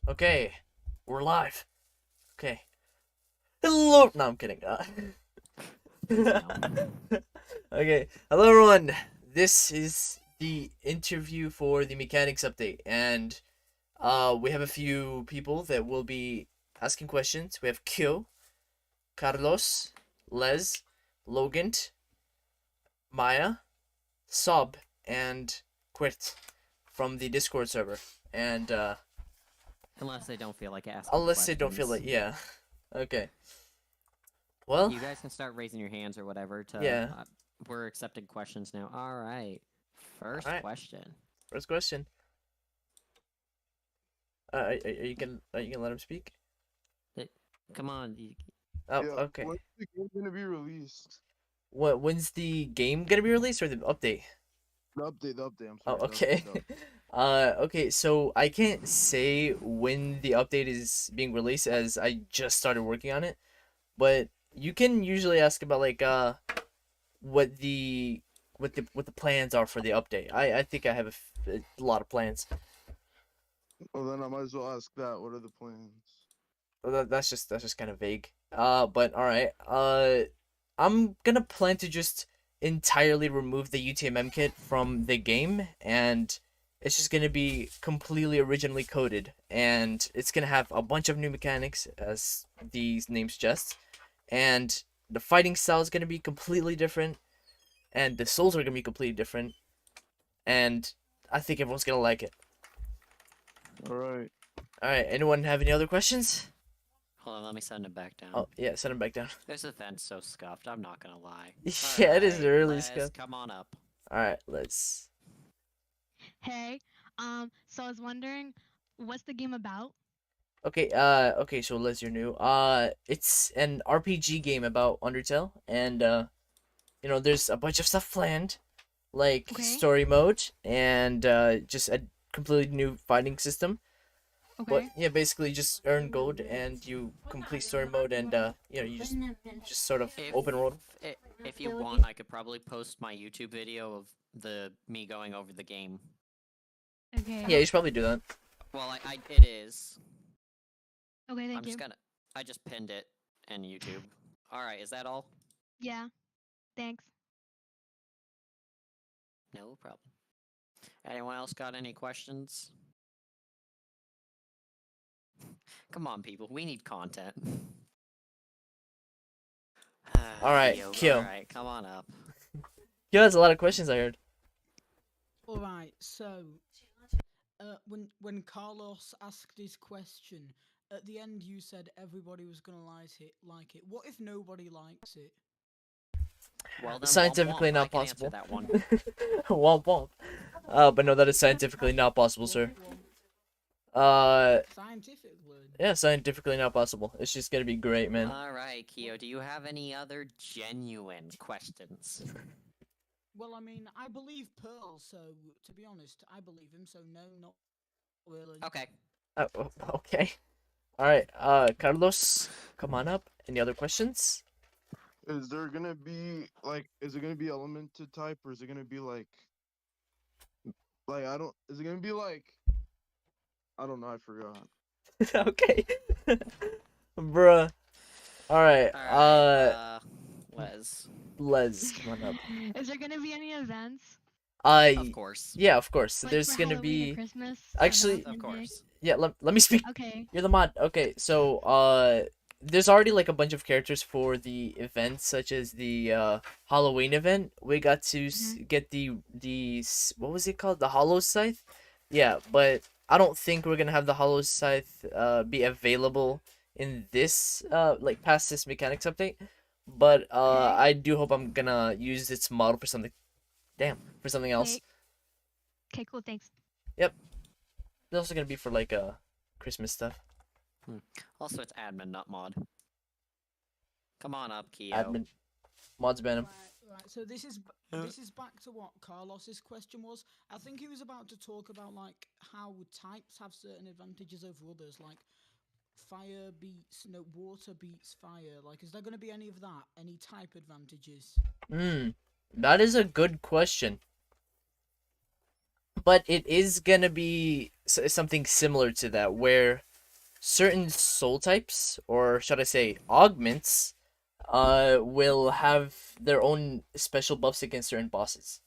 Okay, we're live. Okay. Hello. No, I'm kidding. Okay. Hello, everyone. This is the interview for the mechanics update, and we have a few people that will be asking questions. We have Kyo, Carlos, Les, Logan, Maya, Sob, and Quirt from the Discord server. And Unless they don't feel like asking unless questions. they don't feel like, yeah. Okay. Well, You guys can start raising your hands or whatever to... yeah. We're accepting questions now. Alright. First Alright. question. First question. Are you gonna let him speak? Come on. Oh, Yeah, okay. when's the game gonna be released? When's the game gonna be released or the update? The update, I'm Oh, sorry. okay. The update. Okay, so I can't say when the update is being released as I just started working on it, but you can usually ask about like what the what the plans are for the update. I think I have a lot of plans. Well, then I might as well ask that. What are the plans? That's just kind of vague. But all right. I'm gonna plan to just entirely remove the UTMM kit from the game, and it's just gonna be completely originally coded, and it's gonna have a bunch of new mechanics, as these names suggest, and the fighting style is gonna be completely different, and the souls are gonna be completely different, and I think everyone's gonna like it. Alright. All right. Anyone have any other questions? Hold on, let me send it back down. Oh yeah, send them back down. This event's so scuffed, I'm not gonna lie. Yeah, it is Alright, really Les, scuffed. come on up. All right, let's. Hey, so I was wondering, what's the game about? Okay, so Les, you're new. It's an RPG game about Undertale, and there's a bunch of stuff planned, like Okay. story mode and just a completely new fighting system. But Okay. yeah, basically just earn gold and you complete story mode, and you just sort of If, open world. if you want, I could probably post my YouTube video of me going over the game. Okay. Yeah, you should probably do that. Well, it is. Okay, I'm thank you. just gonna... I just pinned it in YouTube. Alright, is that all? Yeah. Thanks. No problem. Anyone else got any questions? Come on, people. We need content. Alright, Kyo. Alright, come on up. Kyo has a lot of questions, I heard. All right, so when Carlos asked his question, at the end you said everybody was gonna like it. What if nobody likes it? Well, then, Scientifically womp womp, not I can answer possible. that one. Womp womp. But no, that is scientifically not possible, sir. Scientifically. Yeah, scientifically not possible. It's just gonna be great, man. Alright, Kyo, do you have any other genuine questions? Well, I mean, I believe Pearl, so to be honest, I believe him. So no, not really. Okay. Okay. Alright, Carlos, come on up. Any other questions? Is there gonna be is it gonna be elemented type, or is it gonna be is it gonna be I don't know, I forgot. Okay. Bruh. Alright, Les. Les, come on up. Is there gonna be any events? Of course. Yeah, of course. Like There's for gonna Halloween or be... Christmas? Actually- Of course. Yeah, let me speak. Okay. You're the mod. Okay, so, there's already, like, a bunch of characters for the events, such as the, Halloween event. We got to get what was it called? The Hollow Scythe? Yeah, but I don't think we're gonna have the Hollow Scythe, be available in this, past this mechanics update. But, I do hope I'm gonna use its model for something... for something else. Okay. Okay, cool, thanks. It's also gonna be for, Christmas stuff. Also, it's admin, not mod. Come on up, Kyo. Admin. Mods ban 'em. Right. So this is back to what Carlos's question was. I think he was about to talk about how types have certain advantages over others, like water beats fire. Is there going to be any of that? Any type advantages? That is a good question. But it is gonna be something similar to that, where certain soul types, or should I say augments, will have their own special buffs against certain bosses.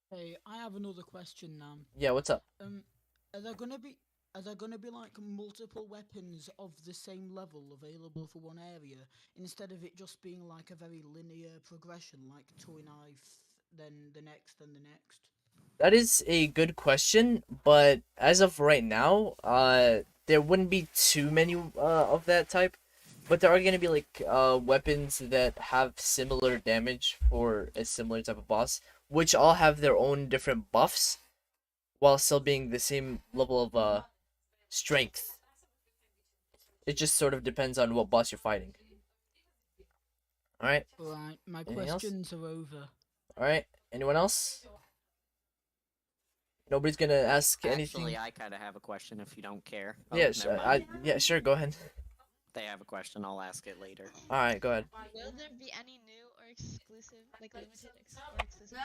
Hey, I have another question now. Yeah, what's up? Are there gonna be like multiple weapons of the same level available for one area instead of it just being like a very linear progression, like toy knife, then the next, then the next? That is a good question, but as of right now, there wouldn't be too many of that type, but there are gonna be like weapons that have similar damage for a similar type of boss, which all have their own different buffs, while still being the same level of strength. It just sort of depends on what boss you're fighting. All right, Right, my Anything else? questions are over. all right. Anyone else? Nobody's gonna ask anything. Actually, I kind of have a question if you don't care. Oh, Yeah, never mind. yeah, sure. Go ahead. They have a question. I'll ask it later. All right, go ahead. Will there be any new or exclusive, like limited or exclusive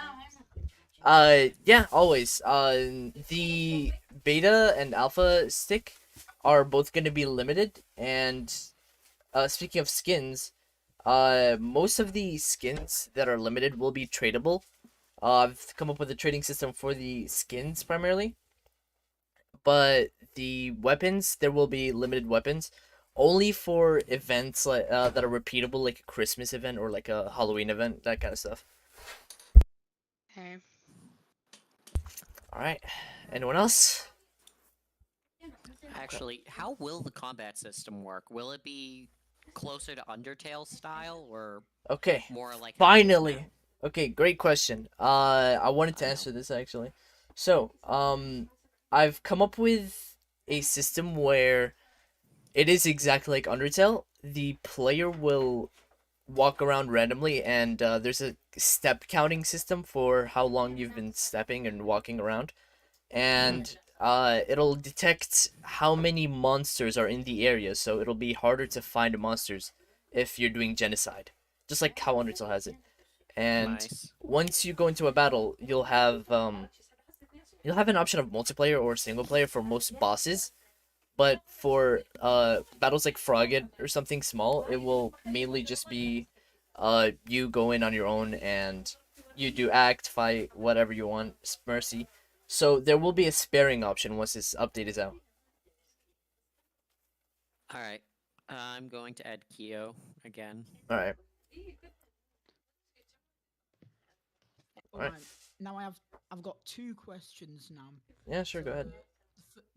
items? Yeah, always. The beta and alpha stick are both gonna be limited, and speaking of skins, most of the skins that are limited will be tradable. I've come up with a trading system for the skins primarily, but the weapons, there will be limited weapons only for events like that are repeatable, like a Christmas event or like a Halloween event, that kind of stuff. Okay. All right, anyone else? Actually, how will the combat system work? Will it be closer to Undertale style or Okay, more like finally. Okay, great question. I wanted to I know. answer this actually. So, I've come up with a system where it is exactly like Undertale. The player will walk around randomly, and there's a step counting system for how long you've been stepping and walking around, and it'll detect how many monsters are in the area, so it'll be harder to find monsters if you're doing genocide, just like how Undertale has it. And Nice. once you go into a battle, you'll have an option of multiplayer or single player for most bosses, but for battles like Frogget or something small, it will mainly just be you go in on your own and you do act, fight, whatever you want, mercy. So there will be a sparing option once this update is out. All right. I'm going to add Kyo again. All right. Alright, now I've got two questions now. Yeah, sure, go So, ahead.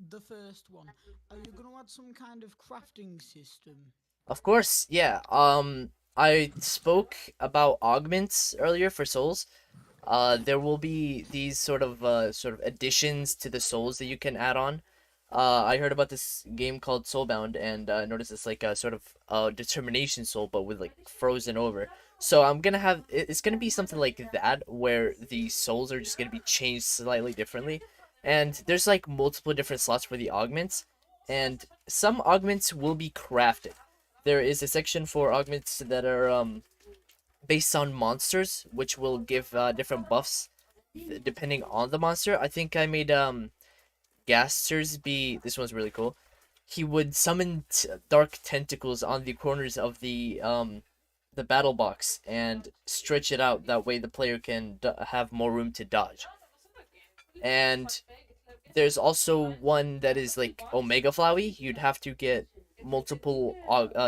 The first one, are you gonna add some kind of crafting system? Of course, yeah. I spoke about augments earlier for souls. There will be these sort of additions to the souls that you can add on. I heard about this game called Soulbound, and noticed it's like a sort of determination soul, but with like frozen over. So I'm gonna have it's gonna be something like that, where the souls are just gonna be changed slightly differently, and there's like multiple different slots for the augments, and some augments will be crafted. There is a section for augments that are based on monsters, which will give different buffs depending on the monster. I think I made Gasters be. This one's really cool. He would summon dark tentacles on the corners of the battle box and stretch it out. That way, the player can have more room to dodge. And there's also one that is like Omega Flowey. You'd have to get multiple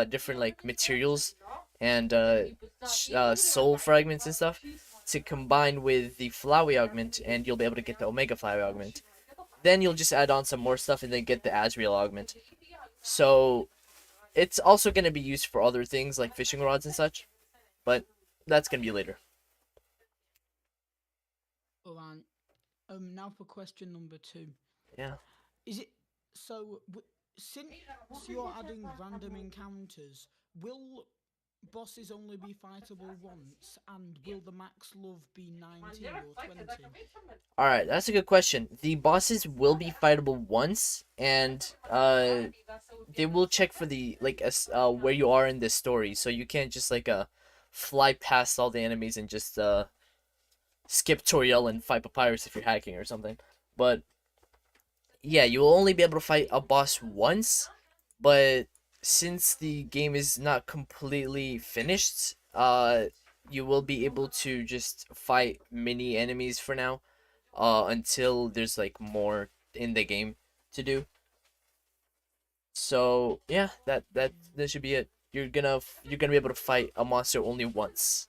different like materials and soul fragments and stuff to combine with the Flowey augment, and you'll be able to get the Omega Flowey augment. Then you'll just add on some more stuff and then get the Azrael augment. So it's also going to be used for other things like fishing rods and such, but that's going to be later. Alright, now for question number 2. Yeah. Is it so? Since you're adding random encounters, will bosses only be fightable once, and will the max love be 19 or 20? All right, that's a good question. The bosses will be fightable once, and they will check for the like where you are in the story, so you can't just like fly past all the enemies and just skip Toriel and fight Papyrus if you're hacking or something. But yeah, you will only be able to fight a boss once, but since the game is not completely finished, you will be able to just fight mini enemies for now, until there's like more in the game to do. So yeah, that should be it. You're gonna be able to fight a monster only once.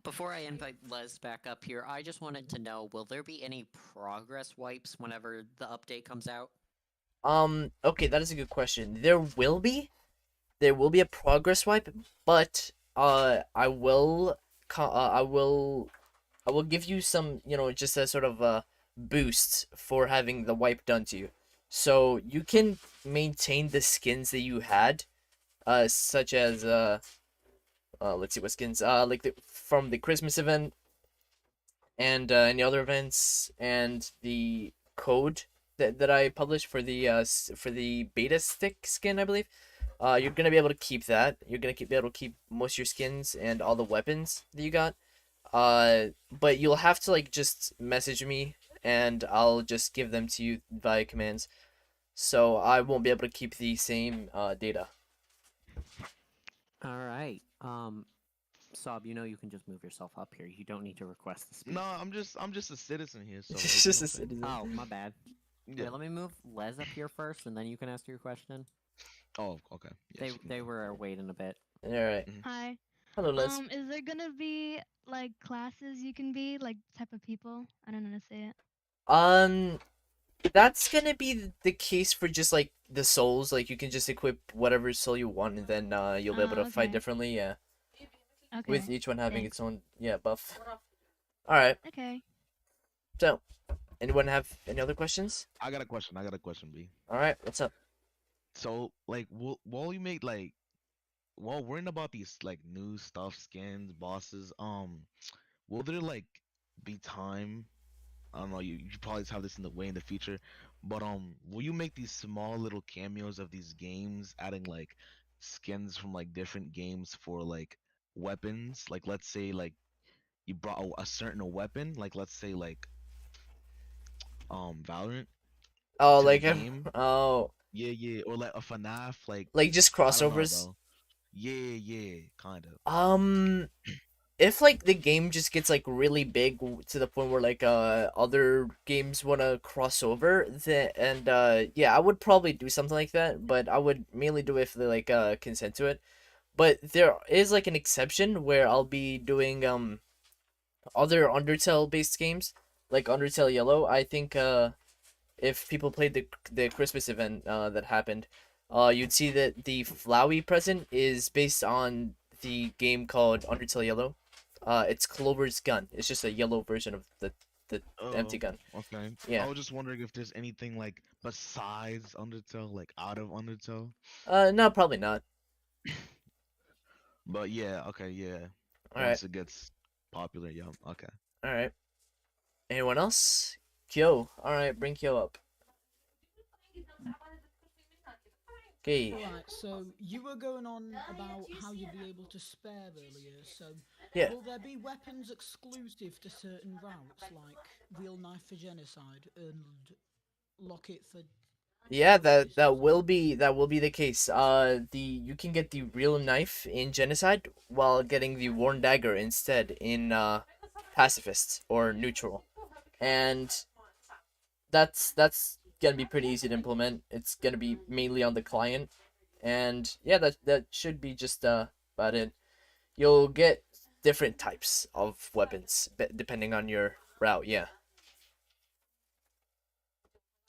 Before I invite Les back up here, I just wanted to know, will there be any progress wipes whenever the update comes out? Okay, that is a good question. There will be a progress wipe, but I will give you some, just a sort of a boost for having the wipe done to you. So you can maintain the skins that you had, such as let's see what skins, like from the Christmas event and any other events, and the code that I published for the beta stick skin, I believe. You're gonna be able to keep that. You're gonna be able to keep most of your skins and all the weapons that you got. But you'll have to like just message me, and I'll just give them to you via commands. So I won't be able to keep the same data. All right. Sob, you can just move yourself up here. You don't need to request the speech. No, I'm just a citizen here. So It's like, just you know a what I'm saying? citizen. Oh, my bad. Yeah. Wait, let me move Les up here first, and then you can ask your question. Oh, okay. Yes, They you can they go. were waiting a bit. All right. Hi. Hello, Les. Is there gonna be like classes you can be, like type of people? I don't know how to say it. Um, that's gonna be the case for just like the souls. Like you can just equip whatever soul you want, and then you'll be able to fight Okay. differently. Yeah, Okay. with each one having thanks. its own buff. All right. Okay. So, anyone have any other questions? I got a question. B. All right. What's up? So like, while you make like, while worrying about these like new stuff, skins, bosses, will there like be time? I don't know. You probably have this in the way in the future, but will you make these small little cameos of these games, adding like skins from like different games for like weapons? Like let's say like you brought a certain weapon, like let's say like Valorant Oh, to the like game. oh, Yeah, yeah, or like a FNAF, like just I don't know, crossovers. bro. Yeah, yeah, kind of. If like the game just gets like really big to the point where like other games want to cross over, then and yeah, I would probably do something like that, but I would mainly do it if they like consent to it. But there is like an exception where I'll be doing other Undertale based games, like Undertale Yellow. I think if people played the Christmas event that happened, you'd see that the Flowey present is based on the game called Undertale Yellow. It's Clover's gun. It's just a yellow version of the empty Oh, gun. okay. Yeah. I was just wondering if there's anything like besides Undertale, like out of Undertale. No, probably not. But yeah, okay, yeah. All right, Once it gets popular, yeah, okay. all right. Anyone else? Kyo. All right, bring Kyo up. Okay. Alright, so you were going on about how you'd be able to spare earlier, so Yeah. will there be weapons exclusive to certain routes, like real knife for genocide and locket for Yeah, that will be the case. You can get the real knife in Genocide while getting the worn dagger instead in Pacifist or Neutral, and that's gonna be pretty easy to implement. It's gonna be mainly on the client, and yeah, that should be just about it. You'll get different types of weapons depending on your route. Yeah.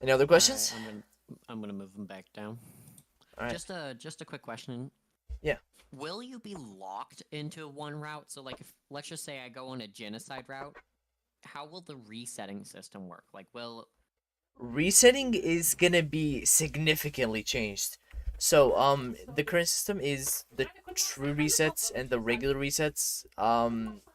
Any other questions? Alright, I'm gonna move them back down. All right. Just a quick question. Yeah. Will you be locked into one route? So like, if let's just say I go on a genocide route, how will the resetting system work? Like, will Resetting is gonna be significantly changed. So the current system is the true resets and the regular resets,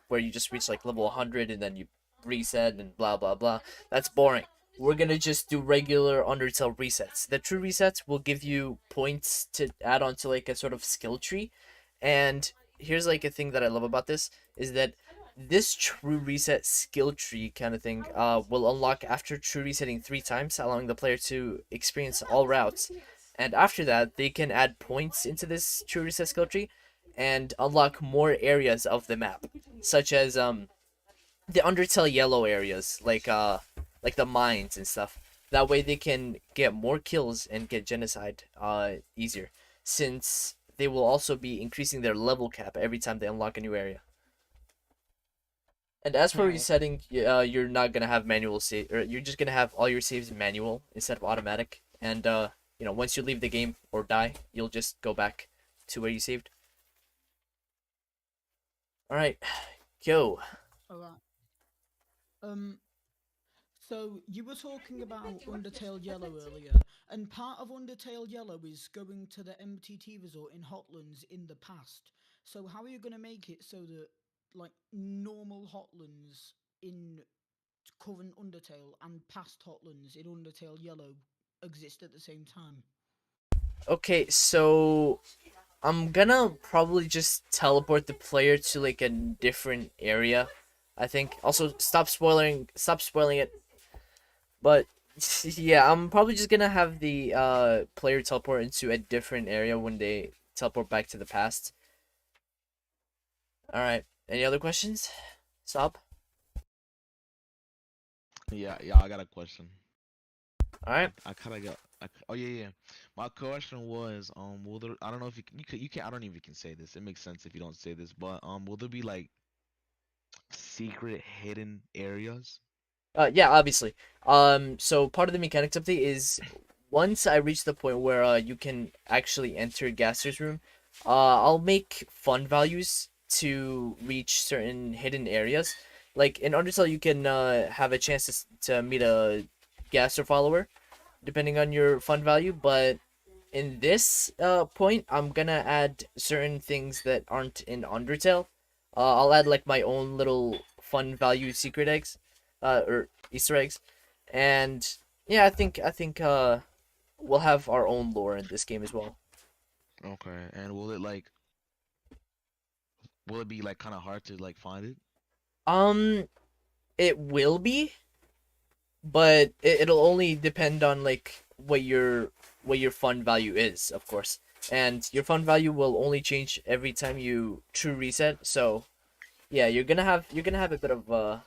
where you just reach like level 100 and then you reset and blah blah blah. That's boring. We're gonna just do regular Undertale resets. The true resets will give you points to add on to like a sort of skill tree. And here's like a thing that I love about this is that this true reset skill tree kind of thing will unlock after true resetting 3 times, allowing the player to experience all routes. And after that, they can add points into this true reset skill tree and unlock more areas of the map, such as the Undertale yellow areas, like the mines and stuff. That way they can get more kills and get genocide easier, since they will also be increasing their level cap every time they unlock a new area. And as for Alright. resetting, you're not gonna have manual save, or you're just gonna have all your saves manual instead of automatic. And once you leave the game or die, you'll just go back to where you saved. All right, go. Alright. So you were talking about Undertale Yellow earlier, and part of Undertale Yellow is going to the MTT resort in Hotlands in the past. So how are you gonna make it so that like normal Hotlands in current Undertale and past Hotlands in Undertale Yellow exist at the same time? Okay, so I'm gonna probably just teleport the player to like a different area. I think. Also, stop spoiling it. But yeah, I'm probably just gonna have the player teleport into a different area when they teleport back to the past. All right. Any other questions? Stop. Yeah, I got a question. All right. I kind of got. Oh yeah. My question was, will there? I don't know if you can. I don't know if you can say this. It makes sense if you don't say this, but will there be like secret hidden areas? Yeah, obviously. So part of the mechanics update is once I reach the point where you can actually enter Gaster's room, I'll make fun values to reach certain hidden areas. Like in Undertale, you can have a chance to meet a Gaster follower, depending on your fun value. But in this point, I'm gonna add certain things that aren't in Undertale. I'll add like my own little fun value secret eggs, or Easter eggs, and yeah, I think we'll have our own lore in this game as well. Okay, and will it be like kind of hard to like find it? Um, it will be, but it'll only depend on like what your fun value is, of course. And your fun value will only change every time you true reset. So, yeah, you're gonna have a bit of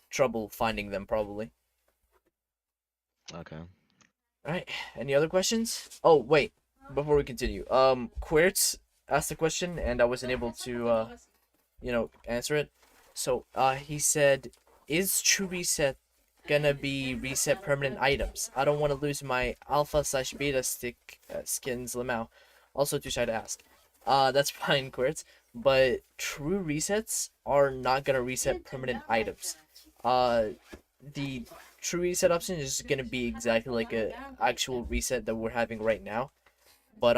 trouble finding them probably. Okay. All right. Any other questions? Oh, wait. Before we continue, Quirts asked a question and I wasn't able to answer it. So, he said, "Is True Reset gonna be reset permanent items? I don't want to lose my alpha/beta stick skins Lamau. Also too shy to ask." That's fine, Quirts. But true resets are not gonna reset permanent items. The true reset option is gonna be exactly like a actual reset that we're having right now. But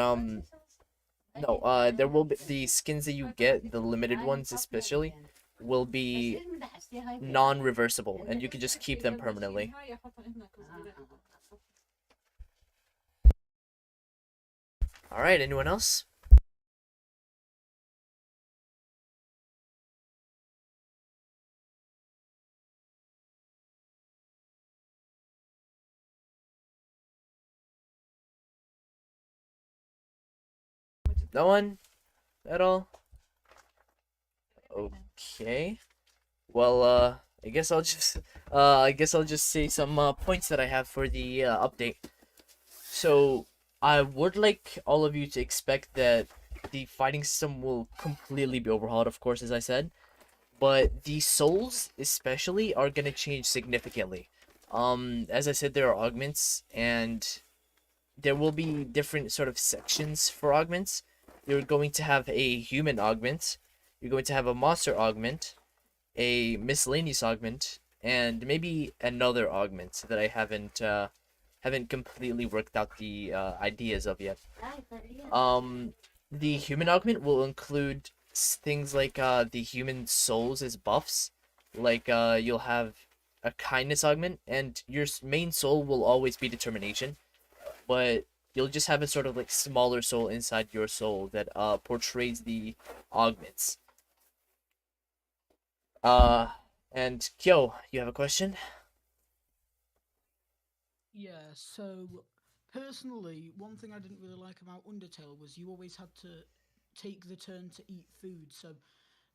no, there will be the skins that you get, the limited ones especially, will be non-reversible, and you can just keep them permanently. All right, anyone else? No one at all? Okay. Well, I guess I'll just say some points that I have for the update. So, I would like all of you to expect that the fighting system will completely be overhauled, of course, as I said, but the souls especially are gonna change significantly. As I said, there are augments, and there will be different sort of sections for augments. You're going to have a human augment, you're going to have a monster augment, a miscellaneous augment, and maybe another augment that I haven't completely worked out the ideas of yet. The human augment will include things like the human souls as buffs, like you'll have a kindness augment, and your main soul will always be determination, but you'll just have a sort of like smaller soul inside your soul that portrays the augments. And Kyo, you have a question? Yeah, so personally, one thing I didn't really like about Undertale was you always had to take the turn to eat food. So,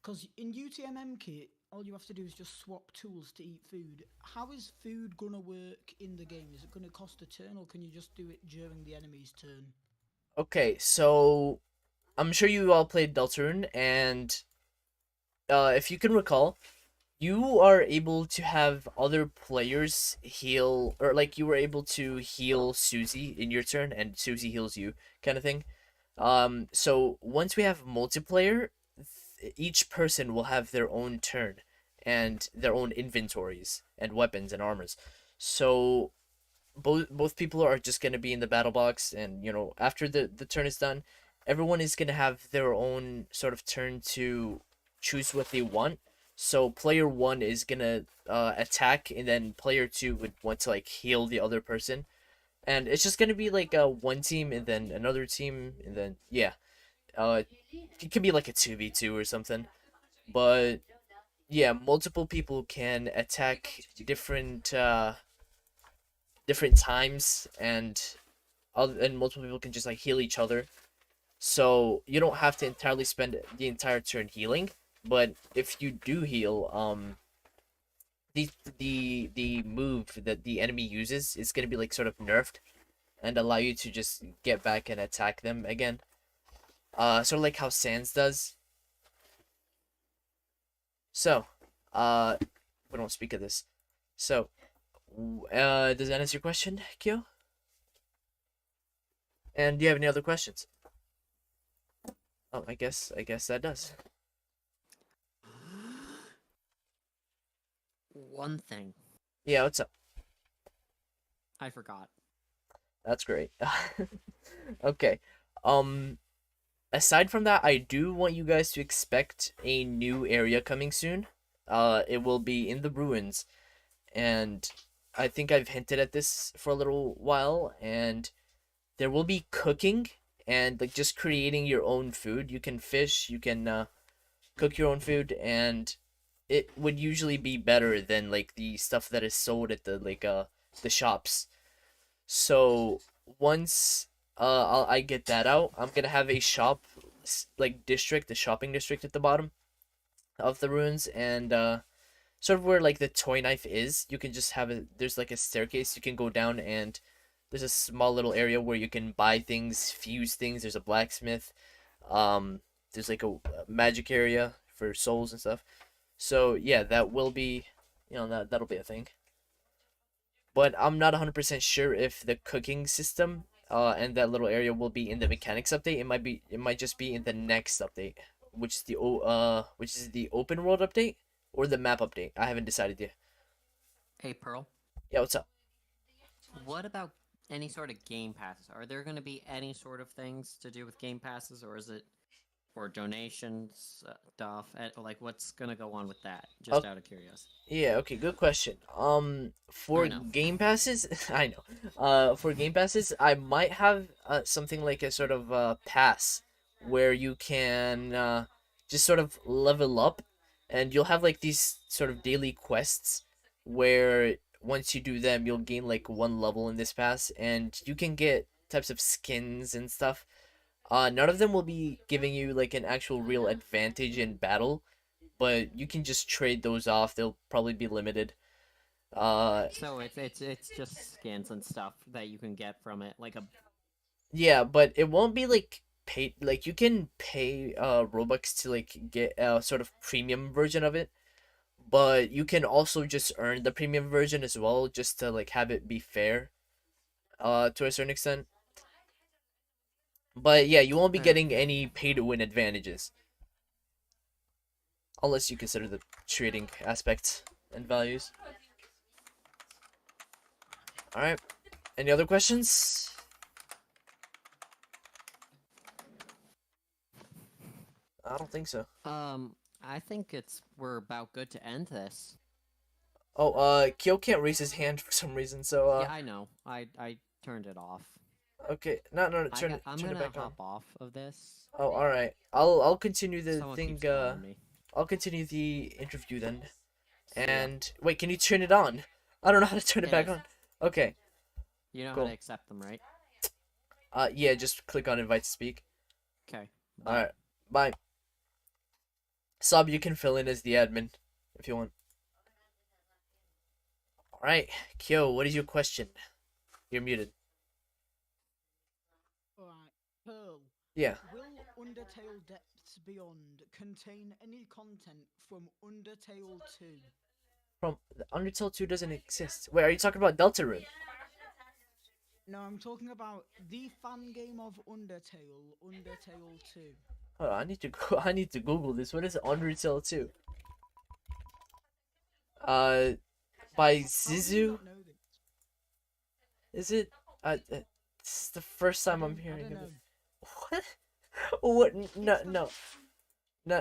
because in UTMM kit, all you have to do is just swap tools to eat food. How is food gonna work in the game? Is it gonna cost a turn, or can you just do it during the enemy's turn? Okay, so I'm sure you all played Deltarune, and if you can recall, you are able to have other players heal, or like you were able to heal Susie in your turn, and Susie heals you, kind of thing. So once we have multiplayer, each person will have their own turn and their own inventories and weapons and armors. So both people are just gonna be in the battle box, and after the turn is done, everyone is gonna have their own sort of turn to choose what they want. So player one is gonna attack, and then player two would want to like heal the other person, and it's just gonna be like one team and then another team, and then yeah, it could be like a 2v2 or something. But yeah, multiple people can attack different times, and multiple people can just like heal each other. So you don't have to entirely spend the entire turn healing, but if you do heal, the move that the enemy uses is gonna be like sort of nerfed and allow you to just get back and attack them again. Sort of like how Sans does. So, we don't speak of this. So, does that answer your question, Kyo? And do you have any other questions? Oh, I guess that does. One thing Yeah, what's up? I forgot. That's great. Okay. Aside from that, I do want you guys to expect a new area coming soon. It will be in the ruins, and I think I've hinted at this for a little while, and there will be cooking and like just creating your own food. You can fish, you can cook your own food, and it would usually be better than like the stuff that is sold at the shops. So once I get that out, I'm gonna have a shop like district, the shopping district at the bottom of the ruins, and sort of where like the toy knife is. You can just have it. There's like a staircase you can go down, and there's a small little area where you can buy things, fuse things. There's a blacksmith. There's like a magic area for souls and stuff. So yeah, that will be, that'll be a thing. But I'm not 100% sure if the cooking system and that little area will be in the mechanics update. It might just be in the next update, which is the open world update or the map update. I haven't decided yet. Hey, Pearl. Yeah, what's up? What about any sort of game passes? Are there going to be any sort of things to do with game passes, or is it for donations stuff? Like, what's going to go on with that? Just out of curiosity. Yeah, okay, good question. For know. game passes, I know. For game passes, I might have something like a sort of pass where you can just sort of level up, and you'll have like these sort of daily quests where once you do them, you'll gain like one level in this pass, and you can get types of skins and stuff. None of them will be giving you like an actual real advantage in battle, but you can just trade those off. They'll probably be limited. So it's just skins and stuff that you can get from it, like a. Yeah, but it won't be like paid. Like you can pay Robux to like get a sort of premium version of it, but you can also just earn the premium version as well, just to like have it be fair. To a certain extent. But yeah, you won't be getting any pay to win advantages. Unless you consider the trading aspect and values. Alright. Any other questions? I don't think so. I think we're about good to end this. Oh, Kyo can't raise his hand for some reason, so Yeah, I know. I turned it off. okay. No, I'm turn it gonna back on. hop off of this. Oh, alright. I'll continue the Someone thing, keeps calling me. I'll continue the interview then. And wait, can you turn it on? I don't know how to turn it back Yes. on. Okay. You know Cool. how to accept them, right? Yeah, just click on invite to speak. Okay. All right. Bye. Sob, you can fill in as the admin if you want. All right, Kyo, what is your question? You're muted. Alright, Pearl. Yeah. Will Undertale Depths Beyond contain any content from Undertale 2? From the Undertale 2 doesn't exist. Wait, are you talking about Deltarune? No, I'm talking about the fan game of Undertale, Undertale 2. Hold on, I need to Google this. What is Undertale 2? By How do you Zizu? not know this? Is it? This is the first time I'm I hearing don't of know. it. What? What?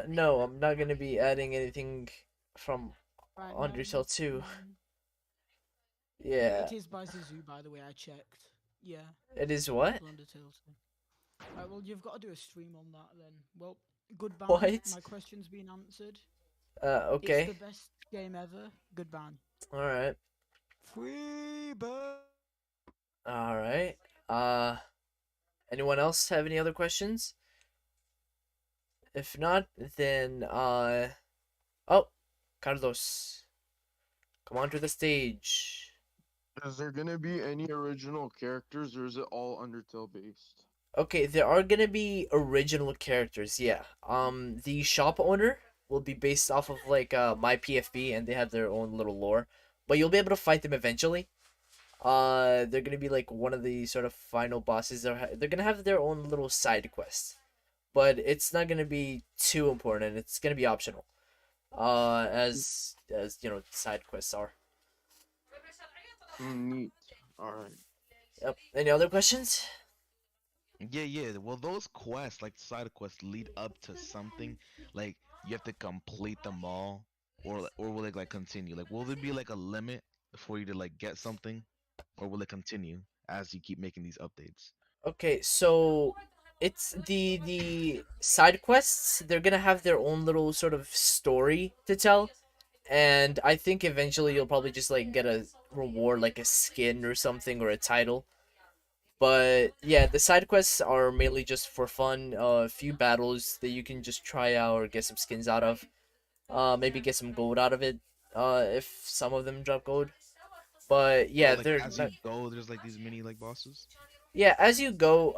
No, I'm not gonna be adding anything from Right, Undertale 2. no. Yeah. It is by Zizu, by the way, I checked. Yeah, It is what? Undertale 2. Right, well, you've got to do a stream on that then. Well, goodbye. What? My question's been answered. Okay. It's the best game ever. Goodbye. Alright. Free bird. Alright. Anyone else have any other questions? If not, then, oh, Carlos. Come onto the stage. Is there gonna be any original characters, or is it all Undertale based? Okay, there are gonna be original characters, yeah. The shop owner will be based off of, like, my PFP, and they have their own little lore. But you'll be able to fight them eventually. They're gonna be, like, one of the sort of final bosses. They're gonna have their own little side quest. But it's not gonna be too important. It's gonna be optional. As you know, side quests are. Neat. Alright. Yep. Any other questions? Yeah. Well, those quests, like side quests, lead up to something. Like you have to complete them all, or will it like continue? Like, will there be like a limit for you to like get something, or will it continue as you keep making these updates? Okay, so it's the side quests. They're gonna have their own little sort of story to tell, and I think eventually you'll probably just like get a reward, like a skin or something, or a title. But yeah, the side quests are mainly just for fun. A few battles that you can just try out or get some skins out of. Maybe get some gold out of it. If some of them drop gold. But yeah, Like, they're as not. you go, there's like these mini like bosses. Yeah, as you go,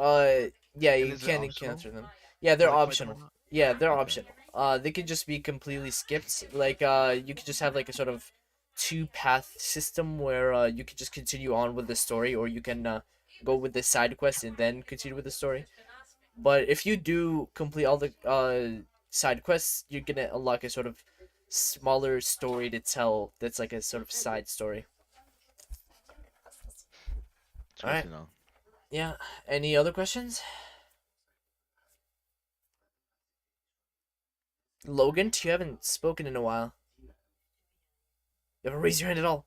yeah, And you is it can optional? encounter them. Yeah, they're Or, like, fight them optional. or not? Yeah, they're Okay. optional. They could just be completely skipped. Like, you could just have like a sort of two-path system where you could just continue on with the story, or you can go with the side quest and then continue with the story. But if you do complete all the side quests, you're gonna unlock a sort of smaller story to tell. That's like a sort of side story. It's good Alright. to know. Yeah. Any other questions? Logan, you haven't spoken in a while. You haven't raised your hand at all.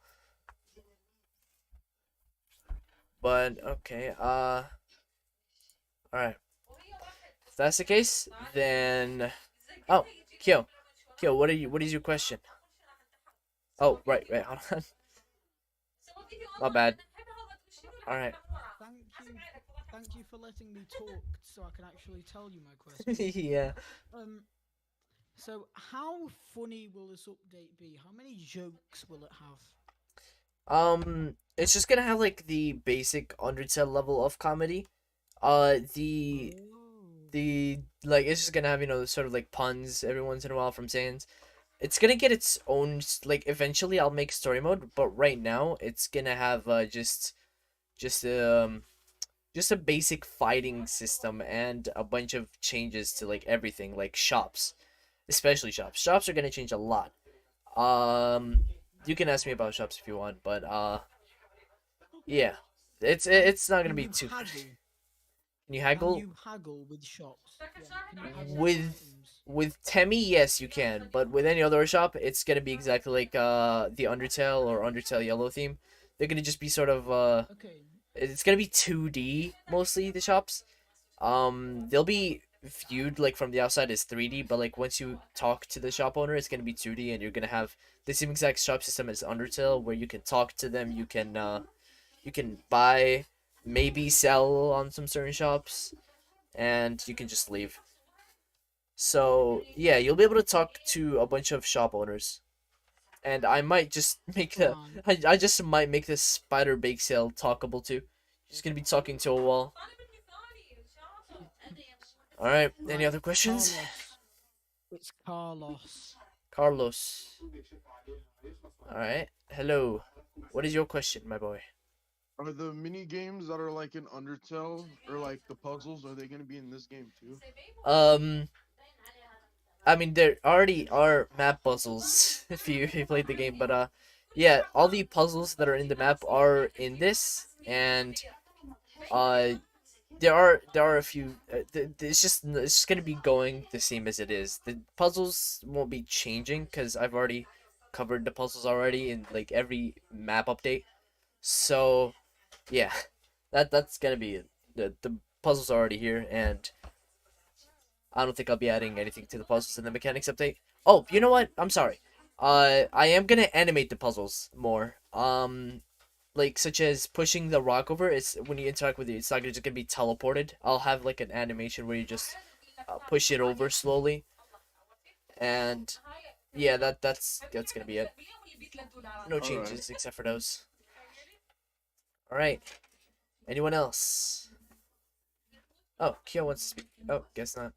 But okay, alright. If that's the case, then oh, Kyo. Kyo, what is your question? Oh, right, hold on. My bad. Alright. Thank you for letting me talk so I can actually tell you my question. Yeah. So how funny will this update be? How many jokes will it have? It's just gonna have like the basic Undertale level of comedy. The like it's just gonna have, you know, sort of like puns every once in a while from Saiyans. It's gonna get its own like eventually I'll make story mode, but right now it's gonna have just a basic fighting system and a bunch of changes to like everything, like shops, especially shops. Shops are gonna change a lot. You can ask me about shops if you want, but yeah, it's not gonna be too. Can you Can haggle? you haggle with shops? Yeah, can you haggle With- items? With Temmie, yes, you can, but with any other shop, it's gonna be exactly like the Undertale or Undertale Yellow theme. They're gonna just be sort of Okay. it's gonna be 2D mostly, the shops. They'll be viewed like from the outside is 3D, but like once you talk to the shop owner, it's gonna be 2D, and you're gonna have the same exact shop system as Undertale, where you can talk to them, you can buy, maybe sell on some certain shops, and you can just leave. So yeah, you'll be able to talk to a bunch of shop owners, and I might just make the Right. I just might make this spider bake sale talkable too. Just gonna be talking to a wall. All right. Any Right, other questions? Carlos. It's Carlos. Carlos. All right. Hello. What is your question, my boy? Are the mini games that are like in Undertale or like the puzzles, are they gonna be in this game too? I mean, there already are map puzzles if you played the game, but yeah, all the puzzles that are in the map are in this, and uh, there are a few. It's just gonna be going the same as it is. The puzzles won't be changing because I've already covered the puzzles already in like every map update. So yeah, that's gonna be it. The puzzles are already here, and I don't think I'll be adding anything to the puzzles in the mechanics update. Oh, you know what? I'm sorry. I am gonna animate the puzzles more. Like such as pushing the rock over. It's when you interact with it, it's not just gonna be teleported. I'll have like an animation where you just push it over slowly, and yeah, that's gonna be it. No Alright. changes except for those. All right. Anyone else? Oh, Kyo wants to speak. Oh, guess not.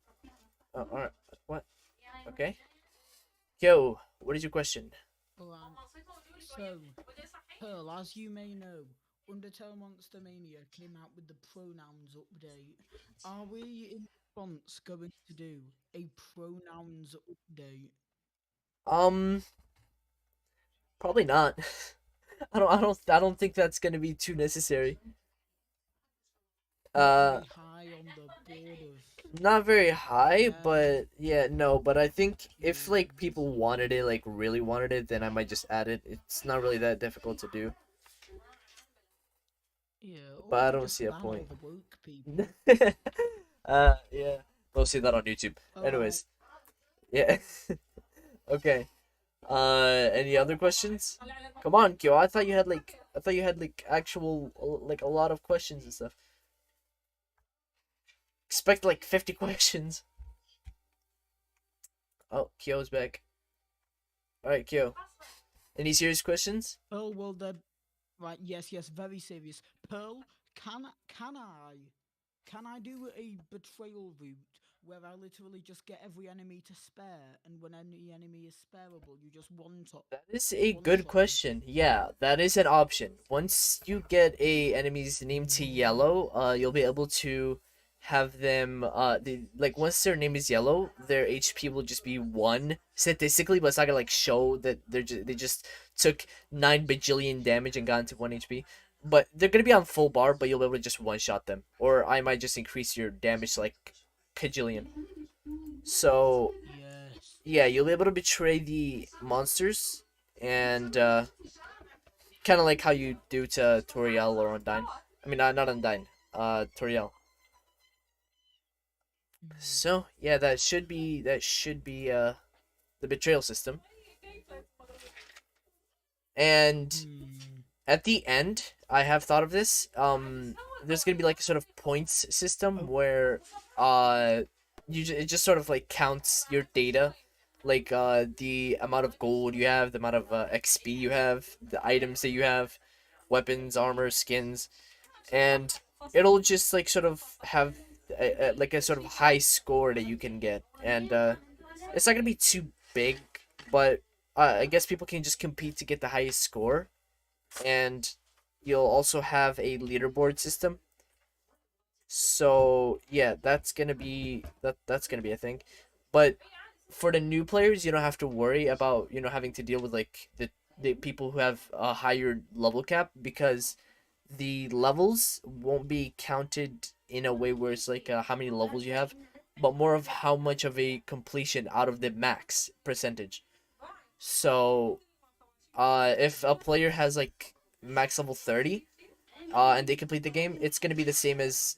Oh, all right. What? Okay. Kyo, what is your question? Alright. So, Pearl, as you may know, Undertale Monster Mania came out with the pronouns update. Are we in response going to do a pronouns update? Probably not. I don't think that's gonna be too necessary. Uh, Very high on the board of. not very high, Yeah. but yeah, no. But I think if like people wanted it, like really wanted it, then I might just add it. It's not really that difficult to do. Yeah, But I or don't just see a ban all point. the woke people. Yeah. We'll see that on YouTube. Alright. Anyways, yeah. Okay. Any other questions? Come on, Kyo. I thought you had like actual like a lot of questions and stuff. Expect like 50 questions. Oh, Kyo's back. All right, Kyo. Any serious questions? Pearl, will there? Right, yes, very serious. Pearl, can I do a betrayal route where I literally just get every enemy to spare, and when any enemy is spareable, you just one top? That is a One good shot them. question. Yeah, that is an option. Once you get a enemy's name to yellow, you'll be able to have them like once their name is yellow, their HP will just be 1 statistically, but it's not gonna like show that they just took 9 bajillion damage and got into 1 HP. But they're gonna be on full bar, but you'll be able to just one shot them, or I might just increase your damage to like kajillion. So Yes. yeah, you'll be able to betray the monsters, and kind of like how you do to Toriel or Undyne. I mean, not Undyne, Toriel. So yeah, that should be the betrayal system. And Hmm. at the end, I have thought of this. There's gonna be like a sort of points system where it just sort of like counts your data, like the amount of gold you have, the amount of XP you have, the items that you have, weapons, armor, skins, and it'll just like sort of have like a sort of high score that you can get, and it's not gonna be too big, but I guess people can just compete to get the highest score, and you'll also have a leaderboard system. So yeah, that's gonna be that's gonna be a thing, but for the new players, you don't have to worry about having to deal with like the people who have a higher level cap, because the levels won't be counted in a way where it's like how many levels you have, but more of how much of a completion out of the max percentage. So if a player has like max level 30 and they complete the game, it's gonna be the same as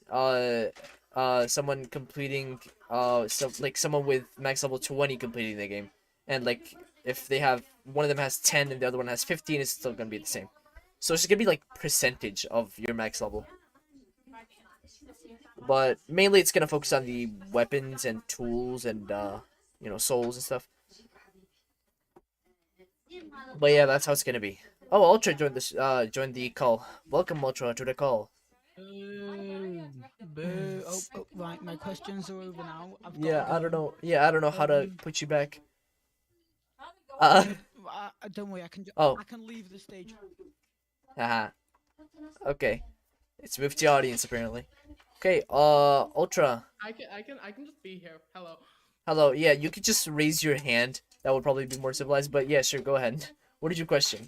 someone completing someone with max level 20 completing the game, and like if they have one of them has 10 and the other one has 15, it's still gonna be the same. So it's just gonna be like percentage of your max level. But mainly it's gonna focus on the weapons and tools and souls and stuff. But yeah, that's how it's gonna be. Oh, Ultra joined the call. Welcome, Ultra, to the call. Boo. Boo. Oh, right. My questions are over now. I've got Yeah, to I don't go. know. Yeah, I don't know how to Um, put you back. Uh, Don't worry. oh, I can leave the stage. haha. Okay, it's moved to audience apparently. Okay, Ultra. I can just be here. Hello. Hello. Yeah, you could just raise your hand. That would probably be more civilized. But yeah, sure. Go ahead. What is your question?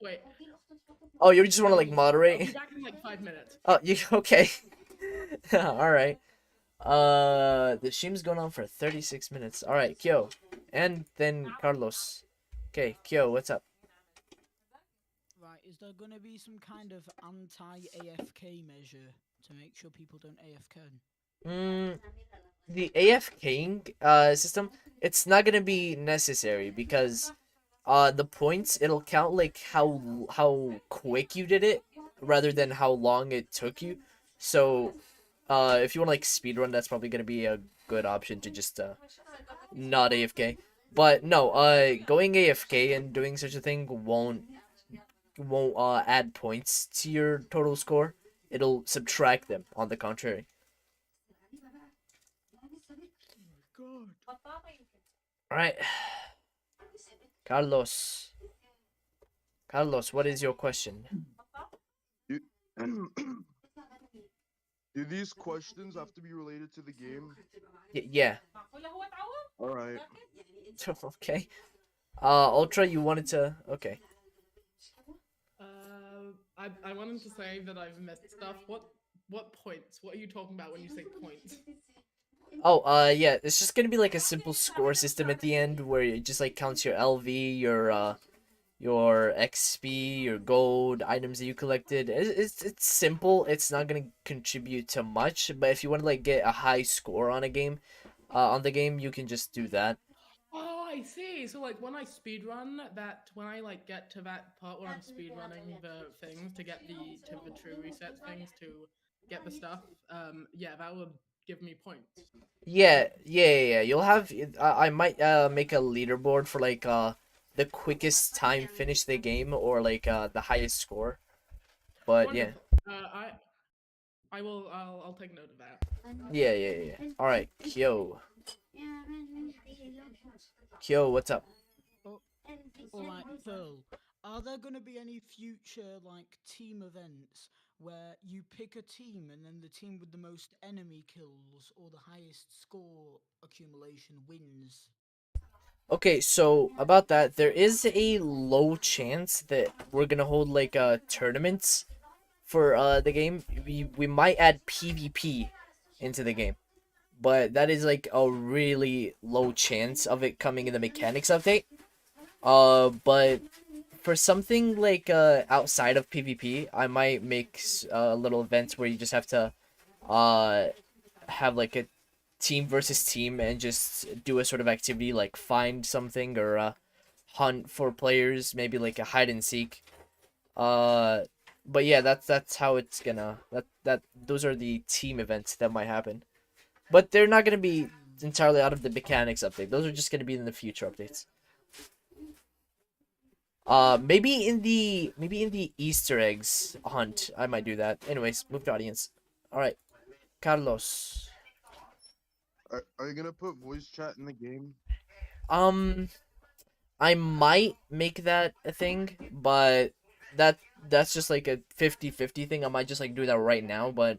Wait. Oh, you just want to like I'll be moderate? back in like 5 minutes. Oh, you okay? All right. The stream's going on for 36 minutes. All right, Kyo, and then Carlos. Okay, Kyo, what's up? Right. Is there gonna be some kind of anti-AFK measure to make sure people don't AFK? The AFKing system, it's not gonna be necessary because the points, it'll count like how quick you did it rather than how long it took you. So if you want to like speedrun, that's probably gonna be a good option to just not AFK. But no, going AFK and doing such a thing won't add points to your total score. It'll subtract them, on the contrary. God. Alright. Carlos. Carlos, what is your question? Do these questions have to be related to the game? Yeah. All right. Okay. Ultra, you wanted to... Okay. I wanted to say that I've missed stuff. What points? What are you talking about when you say points? Oh, yeah, it's just gonna be like a simple score system at the end where it just like counts your LV, your XP, your gold, items that you collected. It's simple. It's not gonna contribute to much, but if you want to like get a high score on a game, on the game, you can just do that. Oh, I see. So like when I speedrun that, when I like get to that part where I'm speedrunning the things to get the true reset things to get the stuff, yeah, that would give me points. Yeah. You'll have. I might make a leaderboard for like the quickest time finish the game or like the highest score. But yeah. Wonderful. I'll take note of that. Yeah. All right, Kyo. Kyo, what's up? Alright, Phil. Are there gonna be any future like team events where you pick a team and then the team with the most enemy kills or the highest score accumulation wins? Okay, so about that, there is a low chance that we're gonna hold like tournaments for the game. We might add PvP into the game, but that is like a really low chance of it coming in the mechanics update. But for something like outside of PvP, I might make little events where you just have to have like a team versus team and just do a sort of activity like find something or hunt for players, maybe like a hide and seek. But yeah, that's how it's gonna that those are the team events that might happen. But they're not gonna be entirely out of the mechanics update. Those are just gonna be in the future updates. Maybe in the Easter eggs hunt, I might do that. Anyways, move to audience. All right, Carlos. Are you gonna put voice chat in the game? I might make that a thing, but that's just like a 50-50 thing. I might just like do that right now, but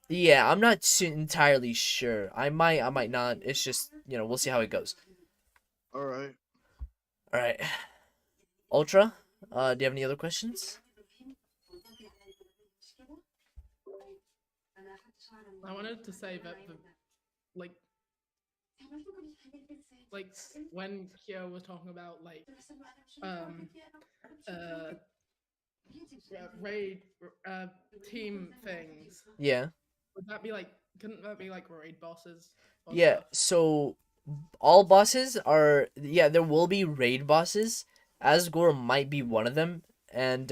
yeah, I'm not entirely sure. I might not. It's just, we'll see how it goes. All right. All right. Ultra, do you have any other questions? I wanted to say that like when Kyo was talking about like raid team things, Yeah. would that be like? Couldn't that be like raid bosses? Or Yeah, stuff? so all bosses are, yeah, there will be raid bosses. Asgore might be one of them, and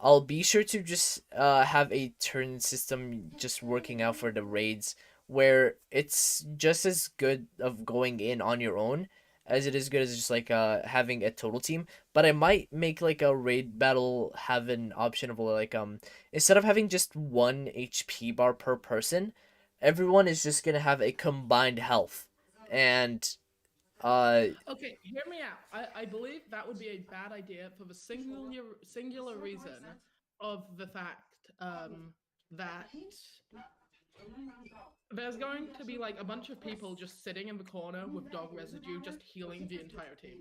I'll be sure to just have a turn system just working out for the raids where it's just as good of going in on your own as it is good as just like having a total team. But I might make like a raid battle have an option of like instead of having just 1 HP bar per person, everyone is just gonna have a combined health. And Okay, hear me out. I believe that would be a bad idea for the singular reason of the fact that there's going to be like a bunch of people just sitting in the corner with dog residue just healing the entire team.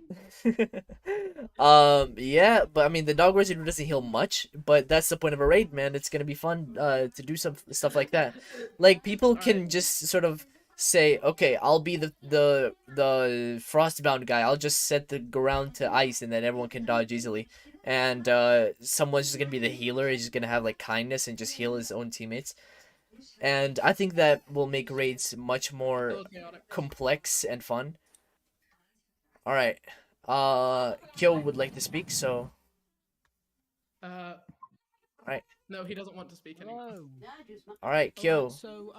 yeah, but I mean the dog residue doesn't heal much, but that's the point of a raid, man. It's gonna be fun to do some stuff like that. Like people can Alright. just sort of say, okay, I'll be the frostbound guy. I'll just set the ground to ice and then everyone can dodge easily. And someone's just gonna be the healer. He's just gonna have like kindness and just heal his own teammates. And I think that will make raids much more Still chaotic. complex and fun. All right. Kyo would like to speak, so Alright. No, he doesn't want to speak anymore. Hello. all right, Kyo. Alright, so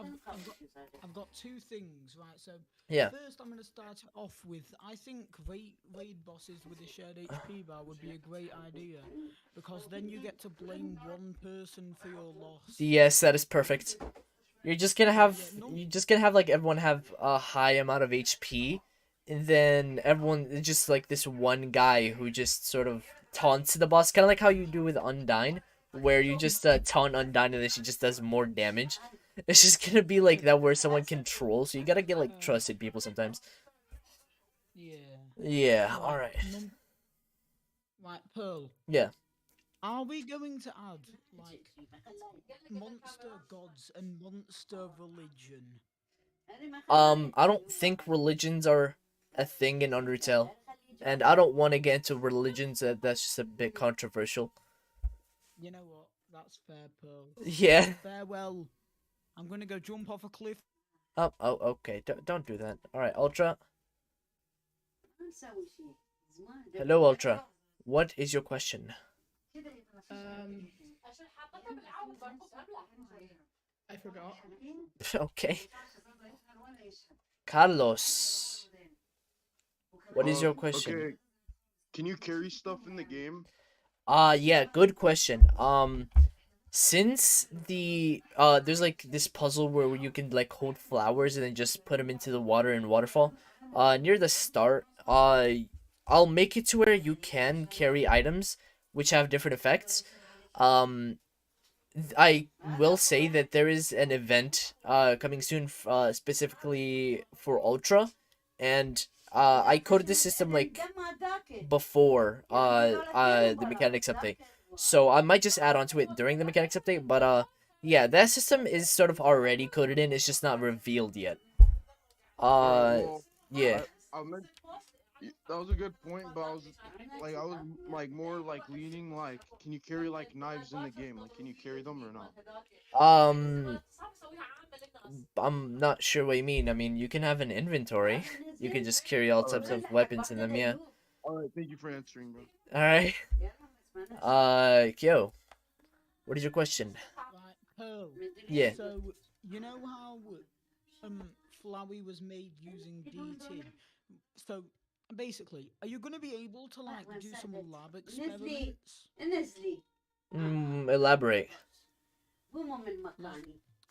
I've got two things, right? So Yeah. first, I'm gonna start it off with I think raid bosses with a shared HP bar would be a great idea because then you get to blame one person for your loss. Yes, that is perfect. You're just gonna have like everyone have a high amount of HP, and then everyone it's just like this one guy who just sort of taunts the boss, kind of like how you do with Undyne, where you just taunt Undyne and then she just does more damage. It's just gonna be like that where someone controls. So you gotta get like trusted people sometimes. Yeah. Yeah. Right, All right. Right, Pearl. Yeah. Are we going to add like monster gods and monster religion? I don't think religions are a thing in Undertale, and I don't want to get into religions. That's just a bit controversial. You know what? That's fair, Pearl. Yeah. Farewell. I'm gonna go jump off a cliff. Oh, okay. Don't do that. All right, Ultra. Hello, Ultra. What is your question? I forgot. Okay. Carlos. What is your question? Okay. Can you carry stuff in the game? Yeah, good question. Since the there's like this puzzle where you can like hold flowers and then just put them into the water in waterfall. Near the start, I'll make it to where you can carry items which have different effects. I will say that there is an event coming soon specifically for Ultra, and I coded the system like before the mechanics update, so I might just add on to it during the mechanics update. But yeah, that system is sort of already coded in. It's just not revealed yet. Well, Yeah. I meant that was a good point, but I was like more like leaning like, can you carry like knives in the game? Like, can you carry them or not? I'm not sure what you mean. I mean, you can have an inventory. You can just carry all types of weapons in them. Yeah. All right, thank you for answering, bro. All right. Kyo, what is your question? Right, Pearl. Yeah. So you know how Flowey was made using DT. So basically, are you gonna be able to like do some lab experiments? Elaborate. Like,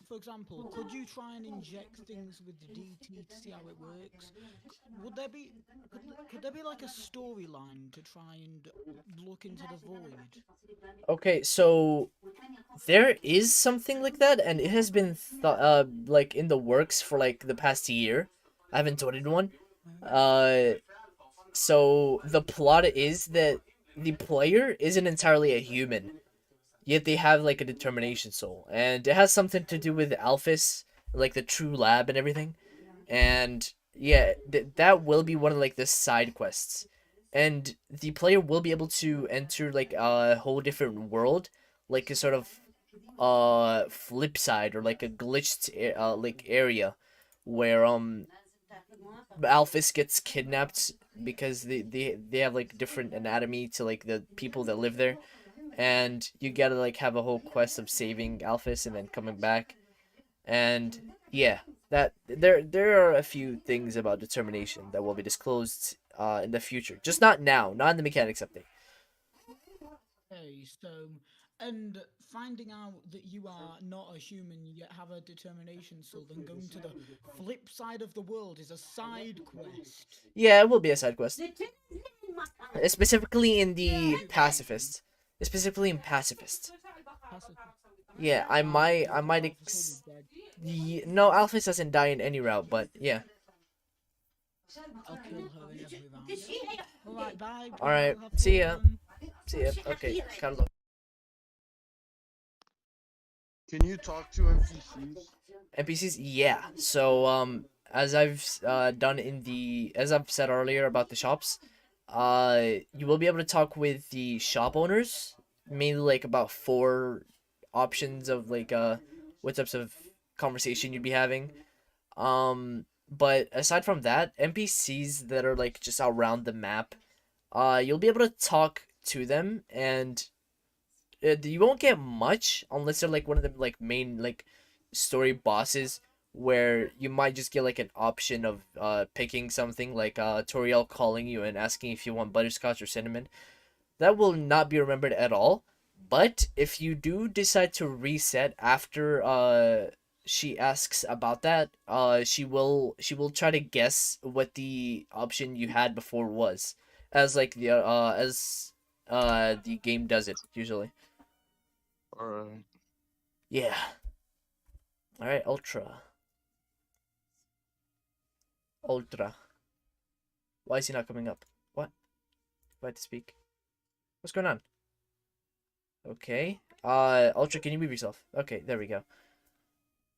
for example, could you try and inject things with the DT to see how it works? Would there be could there be like a storyline to try and look into the void? Okay, so there is something like that, and it has been like in the works for like the past year. I haven't done one. So the plot is that the player isn't entirely a human, yet they have like a determination soul, and it has something to do with Alphys, like the true lab and everything. And yeah, that will be one of like the side quests. and the player will be able to enter like a whole different world, like a sort of flip side or like a glitched like area where Alphys gets kidnapped because they have like different anatomy to like the people that live there, and you gotta like have a whole quest of saving Alphys and then coming back. And yeah, that there are a few things about determination that will be disclosed in the future, just not now, not in the mechanics update. Okay, so, and finding out that you are not a human yet have a determination soul, then going to the flip side of the world is a side quest. Yeah, it will be a side quest, specifically in the pacifist, specifically in pacifist. Pacifist. Yeah, I might Toby's dead. no, Alphys doesn't die in any route, but yeah. I'll kill her in every round. Alright, bye. Alright, have see ya. fun. See ya. Okay, Carlos. Can you talk to NPCs? NPCs, yeah. So as I've done in the as I've said earlier about the shops, you will be able to talk with the shop owners, mainly like about 4 options of like what types of conversation you'd be having. But aside from that, NPCs that are like just around the map, you'll be able to talk to them, and you won't get much unless they're like one of the like main like story bosses, where you might just get like an option of picking something like Toriel calling you and asking if you want butterscotch or cinnamon. That will not be remembered at all. But if you do decide to reset after she asks about that, she will try to guess what the option you had before was, as like the game does it usually. Alright. Yeah. All right, Ultra. Ultra. Why is he not coming up? What? Invite to speak. What's going on? Okay. Ultra, can you move yourself? Okay, there we go.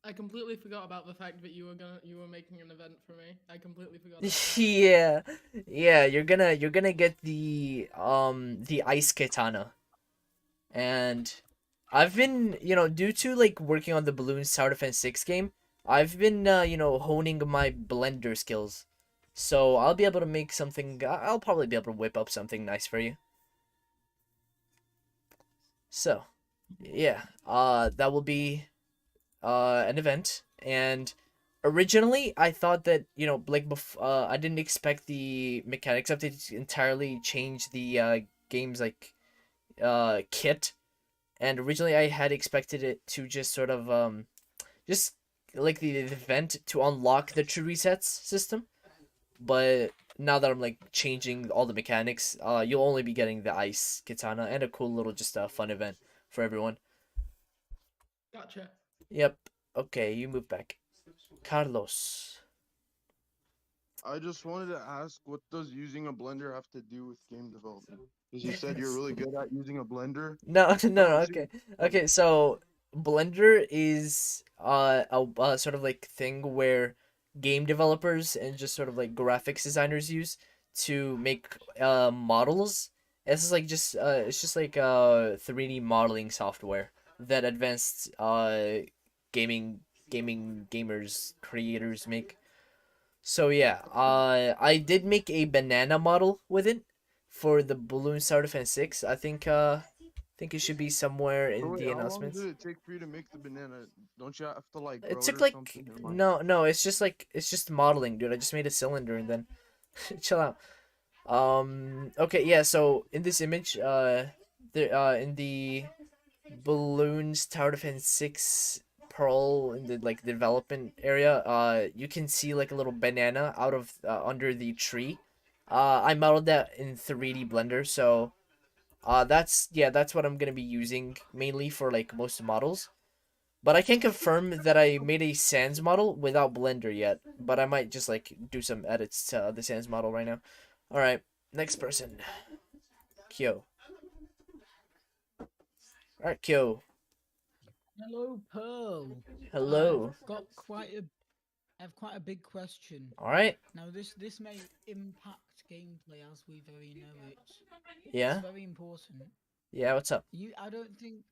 I completely forgot about the fact that you were making an event for me. I completely forgot. About Yeah. Yeah, you're gonna get the ice katana. And I've been, due to like working on the Balloons Tower Defense 6 game, I've been honing my blender skills. So I'll be able to make something. I'll probably be able to whip up something nice for you. So, yeah, that will be an event. And originally I thought that, I didn't expect the mechanics update to entirely change the game's like kit. And originally I had expected it to just sort of just like the event to unlock the true resets system. But now that I'm like changing all the mechanics, you'll only be getting the ice katana and a cool little just fun event for everyone. Gotcha. Yep. Okay, you move back. Carlos. I just wanted to ask, what does using a blender have to do with game development? Because you said you're really good at using a blender. No, no, Oh, okay. Okay, so Blender is a sort of like thing where game developers and just sort of like graphics designers use to make models. It's just like 3D modeling software that advanced gamers creators make. So yeah, I did make a banana model with it for the Balloon Tower Defense 6. I think it should be somewhere So in wait, the how long announcements. did it take for you to make the banana? Don't you have to like It grow it took or like something? or, like- no, it's just modeling, dude. I just made a cylinder and then chill out. Okay, yeah, so in this image, in the Balloons Tower Defense 6 Pearl in the like development area, you can see like a little banana out of under the tree. I modeled that in 3D Blender, so that's what I'm gonna be using mainly for like most models. But I can't confirm that I made a Sans model without Blender yet. But I might just like do some edits to the Sans model right now. All right, next person, Kyo. All right, Kyo. Hello, Pearl. Hello. I have quite a big question. All right. Now this may impact gameplay as we very know it. Yeah? It's very important. Yeah, what's up? I don't think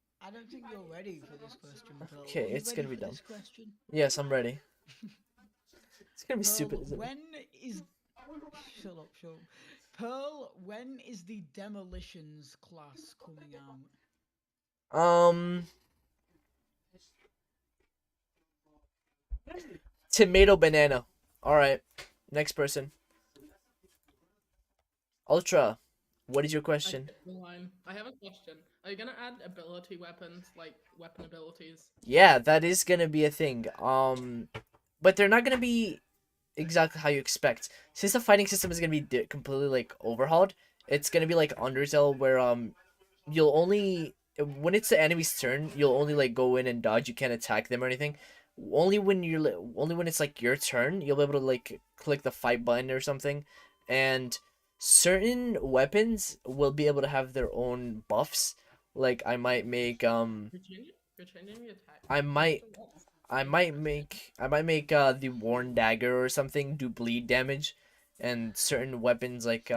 you're ready for this question, Pearl. Okay, Are you it's ready gonna be for dumb. this question? Yes, I'm ready. It's gonna be Pearl, stupid, isn't it? when is shut up, shut up. Pearl, when is the Demolitions class coming out? Tomato banana. Alright. Next person. Ultra. What is your question? I skipped the line. I have a question. Are you gonna add ability weapons, like weapon abilities? Yeah, that is gonna be a thing. But they're not gonna be exactly how you expect. Since the fighting system is gonna be completely like overhauled, it's gonna be like Undertale, where you'll only when it's the enemy's turn, you'll only like go in and dodge. You can't attack them or anything. Only when it's like your turn, you'll be able to like click the fight button or something, and certain weapons will be able to have their own buffs. Like I might make You're changing the attack. I might make the Worn Dagger or something do bleed damage, and certain weapons like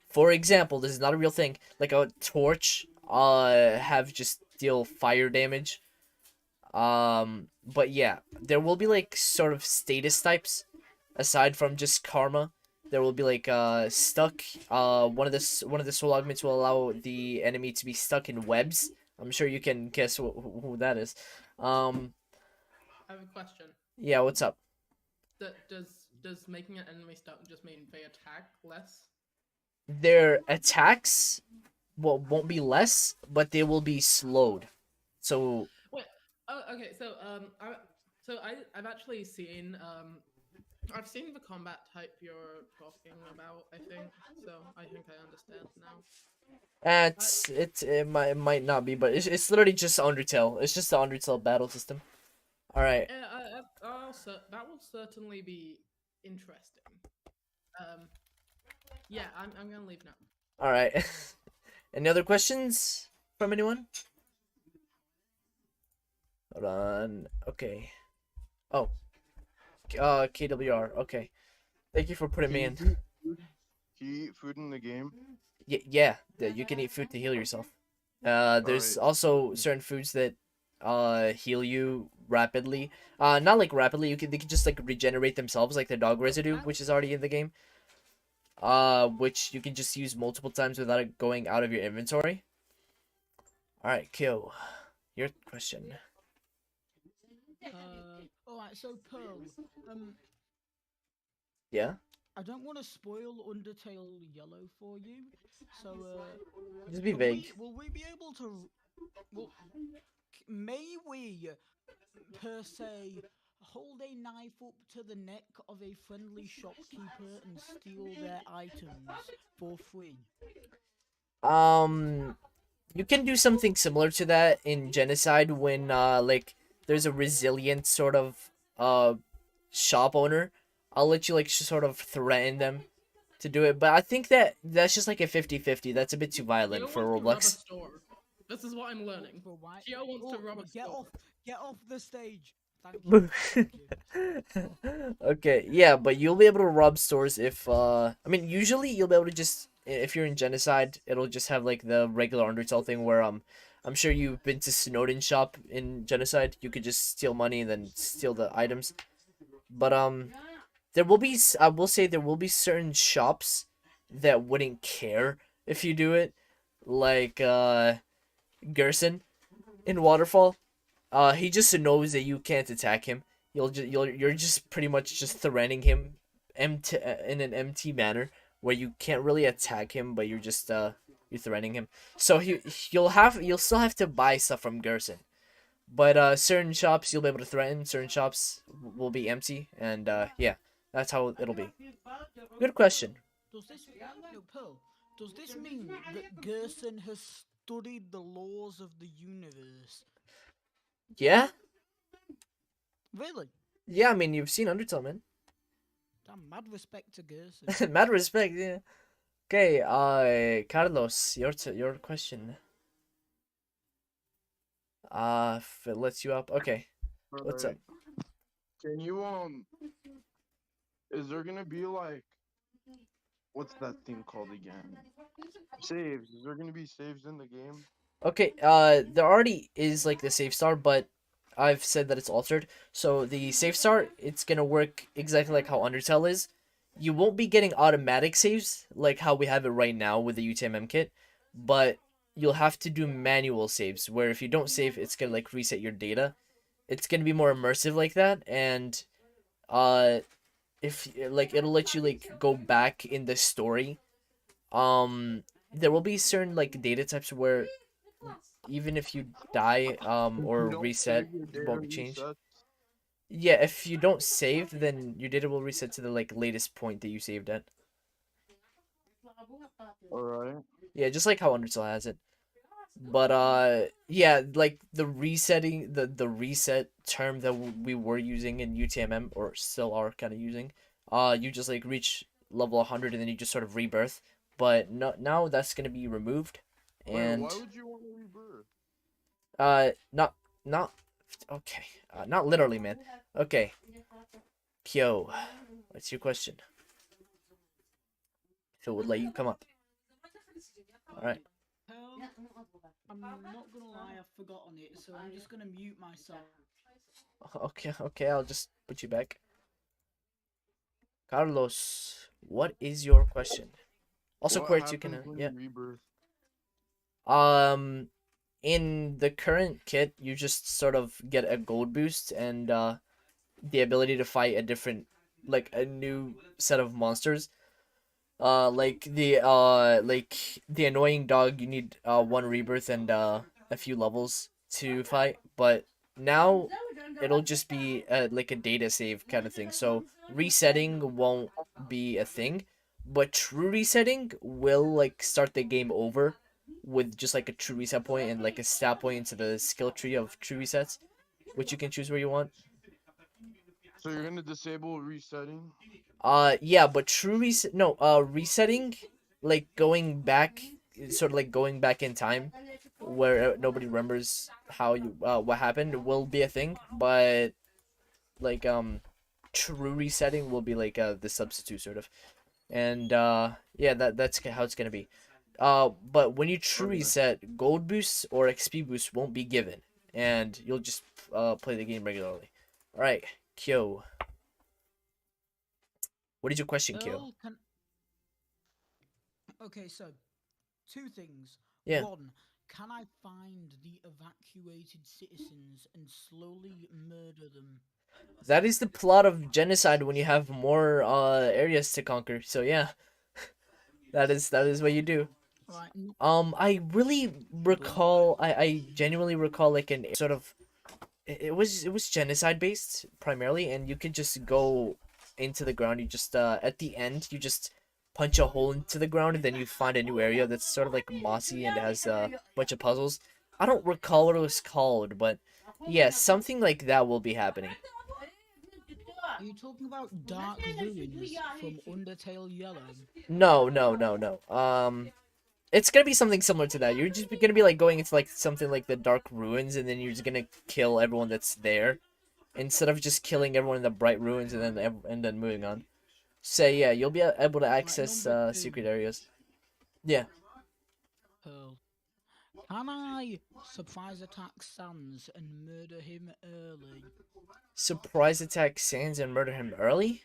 for example, this is not a real thing, like a torch have just deal fire damage. But yeah, there will be like sort of status types aside from just karma. There will be like stuck. One of the soul augments will allow the enemy to be stuck in webs. I'm sure you can guess who that is. I have a question. Yeah, what's up? Does making an enemy stuck just mean they attack less? Their attacks won't be less, but they will be slowed. So Wait. Oh, okay. So I've actually seen I've seen the combat type you're talking about. I think so. I think I understand now. it might not be, but it's literally just Undertale. It's just the Undertale battle system. All right. Yeah, that will certainly be interesting. Yeah, I'm gonna leave now. All right. Any other questions from anyone? Hold on. Okay. Oh. KWR. Okay. Thank you for putting me in. Can you eat food in the game? Yeah. You can eat food to heal yourself. There's Alright. also certain foods that heal you rapidly. Not like rapidly. They can just like regenerate themselves, like the dog residue, which is already in the game. Which you can just use multiple times without it going out of your inventory. All right, Kyo, your question. Alright, so Pearl, Yeah. I don't want to spoil Undertale Yellow for you, so Just be vague. will we be able to? May we, per se, hold a knife up to the neck of a friendly shopkeeper and steal their items for free? You can do something similar to that in Genocide when like there's a resilient sort of shop owner. I'll let you like sort of threaten them to do it, but I think that's just like a 50-50. That's a bit too violent Gio for wants to rob a Roblox. store. This is what I'm learning. But why? Gio wants to rob a store. Get off the stage. Thank you. Thank you. Okay, yeah, but you'll be able to rob stores if I mean usually you'll be able to just if you're in Genocide, it'll just have like the regular Undertale thing where I'm sure you've been to Snowden shop in Genocide. You could just steal money and then steal the items. But there will be I will say there will be certain shops that wouldn't care if you do it, like Gerson in Waterfall. He just knows that you can't attack him. You're just pretty much just threatening him in an empty manner where you can't really attack him, but you're just you're threatening him. So you'll still have to buy stuff from Gerson. But certain shops you'll be able to threaten, certain shops will be empty, and yeah, that's how it'll be. Good question. Does this Pearl? Does this mean that Gerson has studied the laws of the universe? Yeah? Really? Yeah, I mean you've seen Undertale, man. Damn, mad respect to Gerson. Mad respect, yeah. Okay, Carlos, your question. If it lets you up. Okay. What's up? Can you is there gonna be like what's that thing called again? Saves. Is there gonna be saves in the game? Okay, there already is like the save star, but I've said that it's altered. So the save star, it's gonna work exactly like how Undertale is. You won't be getting automatic saves like how we have it right now with the UTMM kit, but you'll have to do manual saves where if you don't save, it's gonna like reset your data. It's gonna be more immersive like that, and uh, if like it'll let you like go back in the story. There will be certain like data types where even if you die If or you don't reset, save, your it data won't be changed. resets. Yeah, if you don't save, then your data will reset to the like latest point that you saved at. Alright. Yeah, just like how Undertale has it. But yeah, like the resetting, the reset term that we were using in UTMM or still are kind of using. You just like reach level 100 and then you just sort of rebirth. But no, now that's gonna be removed, Wait, and why would you want to rebirth? not not okay, not literally, man. Okay, Kyo, what's your question? Phil would let you come up. All right. I'm not gonna lie, I've forgotten it, so I'm just gonna mute myself. Okay, I'll just put you back. Carlos, what is your question? Also, What Quartz, you can, happens when yeah. you rebirth? In the current kit, you just sort of get a gold boost and the ability to fight a different, like a new set of monsters. Like the annoying dog, you need one rebirth and a few levels to fight. But now it'll just be like a data save kind of thing. So resetting won't be a thing, but true resetting will like start the game over with just like a true reset point and like a stat point into the skill tree of true resets, which you can choose where you want. So you're gonna disable resetting? Yeah, but true reset, no, resetting, like going back, sort of like going back in time, where nobody remembers how you what happened will be a thing, but like true resetting will be like the substitute sort of, and yeah, that's how it's gonna be. But when you true Okay. reset, gold boosts or XP boosts won't be given, and you'll just play the game regularly. All right, Kyo. What is your question, Kyo? Earl, can... Okay, so two things. Yeah. One, can I find the evacuated citizens and slowly murder them? That is the plot of genocide when you have more areas to conquer. So yeah, that is what you do. Right. I really recall. I genuinely recall like an sort of. It was genocide based primarily, and you could just go into the ground. You just at the end you just punch a hole into the ground, and then you find a new area that's sort of like mossy and has a bunch of puzzles. I don't recall what it was called, but yeah, something like that will be happening. Are you talking about Dark Ruins from Undertale Yellow? No. It's gonna be something similar to that. You're just gonna be like going into like something like the Dark Ruins, and then you're just gonna kill everyone that's there, instead of just killing everyone in the Bright Ruins and then moving on. So yeah, you'll be able to access number two. secret areas. Yeah. Pearl. Can I surprise attack Sans and murder him early? Surprise attack Sans and murder him early.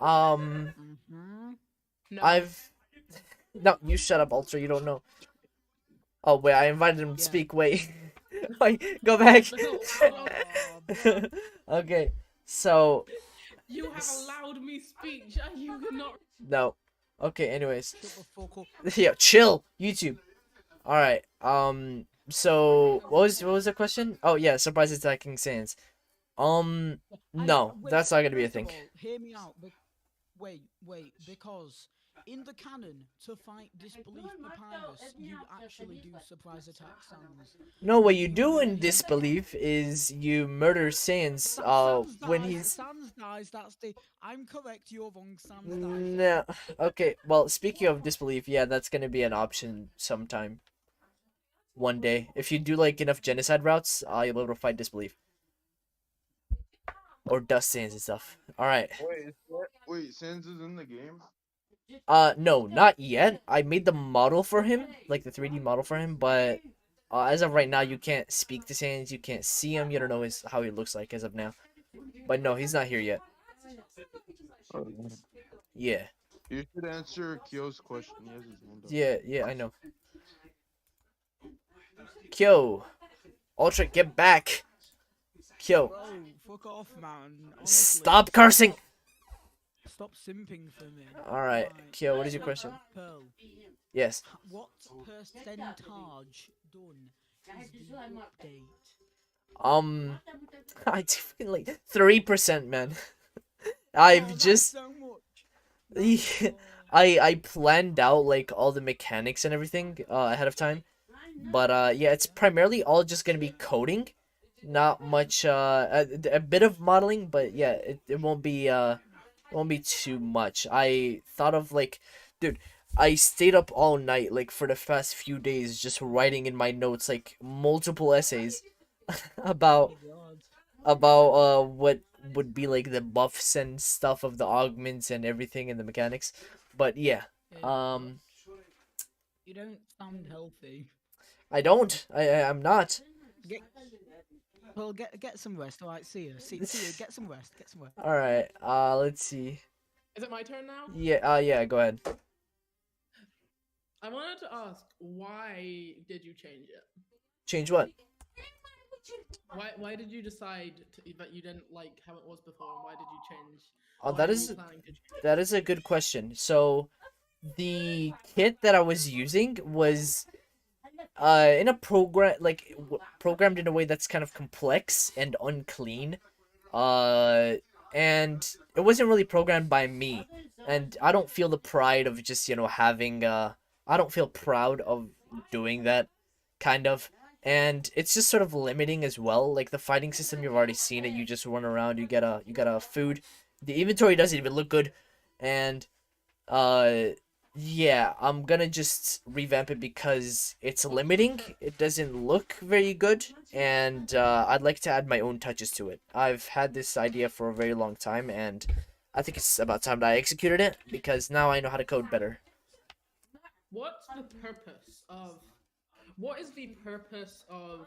Um, Mm-hmm. No. I've no. You shut up, Ultra. You don't know. Oh wait, I invited him to Yeah. speak. Wait, wait, go back. Oh, Okay, so You have allowed me speech, and you cannot. no. Okay, anyways. shut the fuck up. Yeah, chill, YouTube. All right. So what was the question? Oh yeah, surprise attacking Sans. And No, wait, that's not gonna be a first of thing. all, hear me out. Wait, because in the canon, to fight Disbelief Papyrus, you actually do surprise attack Sans. No, what you do in disbelief is you murder Sans. Sans When dies, he's Sans dies. That's the. I'm correct. You're wrong. Sans dies. no. Okay. Well, speaking of disbelief, yeah, that's gonna be an option sometime. One day, if you do like enough genocide routes, you'll be able to fight disbelief or dust Sans and stuff. All right. Wait, Sans is in the game? No, not yet. I made the model for him, like the 3D model for him, but as of right now, you can't speak to Sans, you can't see him, you don't know how he looks like as of now. But no, he's not here yet. Yeah, You should answer Kyo's question. He has his hand up. yeah, I know. Kyo, Ultra, get back. Kyo, Bro, fuck off, man. Honestly, stop cursing. Stop simping for me. Alright, Right. Kyo, what is your question? Pearl, Yes. what percentage done is the update? I feel like 3%, man. I've That's just so much. Yeah, I planned out like all the mechanics and everything ahead of time. But yeah, it's primarily all just gonna be coding. Not much a bit of modeling, but yeah, it won't be too much. I thought of like, dude, I stayed up all night like for the past few days just writing in my notes like multiple essays about God. what would be like the buffs and stuff of the augments and everything and the mechanics. But yeah, Yeah, you don't sound healthy. I don't. I'm not. Get, well, get some rest. All right, see you. See you. Get some rest. Get some rest. All right. Let's see. Is it my turn now? Yeah. Yeah. Go ahead. I wanted to ask, why did you change it? Change what? Why did you decide that you didn't like how it was before, and why did you change? Oh, why that are is you planning to change it? that is a good question. So, the kit that I was using was in a program like programmed in a way that's kind of complex and unclean. Uh, and it wasn't really programmed by me, and I don't feel the pride of just having I don't feel proud of doing that, kind of. And it's just sort of limiting as well. Like the fighting system, you've already seen it. You just run around. You get a food. The inventory doesn't even look good, and uh, yeah, I'm gonna just revamp it because it's limiting. It doesn't look very good, and I'd like to add my own touches to it. I've had this idea for a very long time, and I think it's about time that I executed it because now I know how to code better. What's the purpose of? What is the purpose of?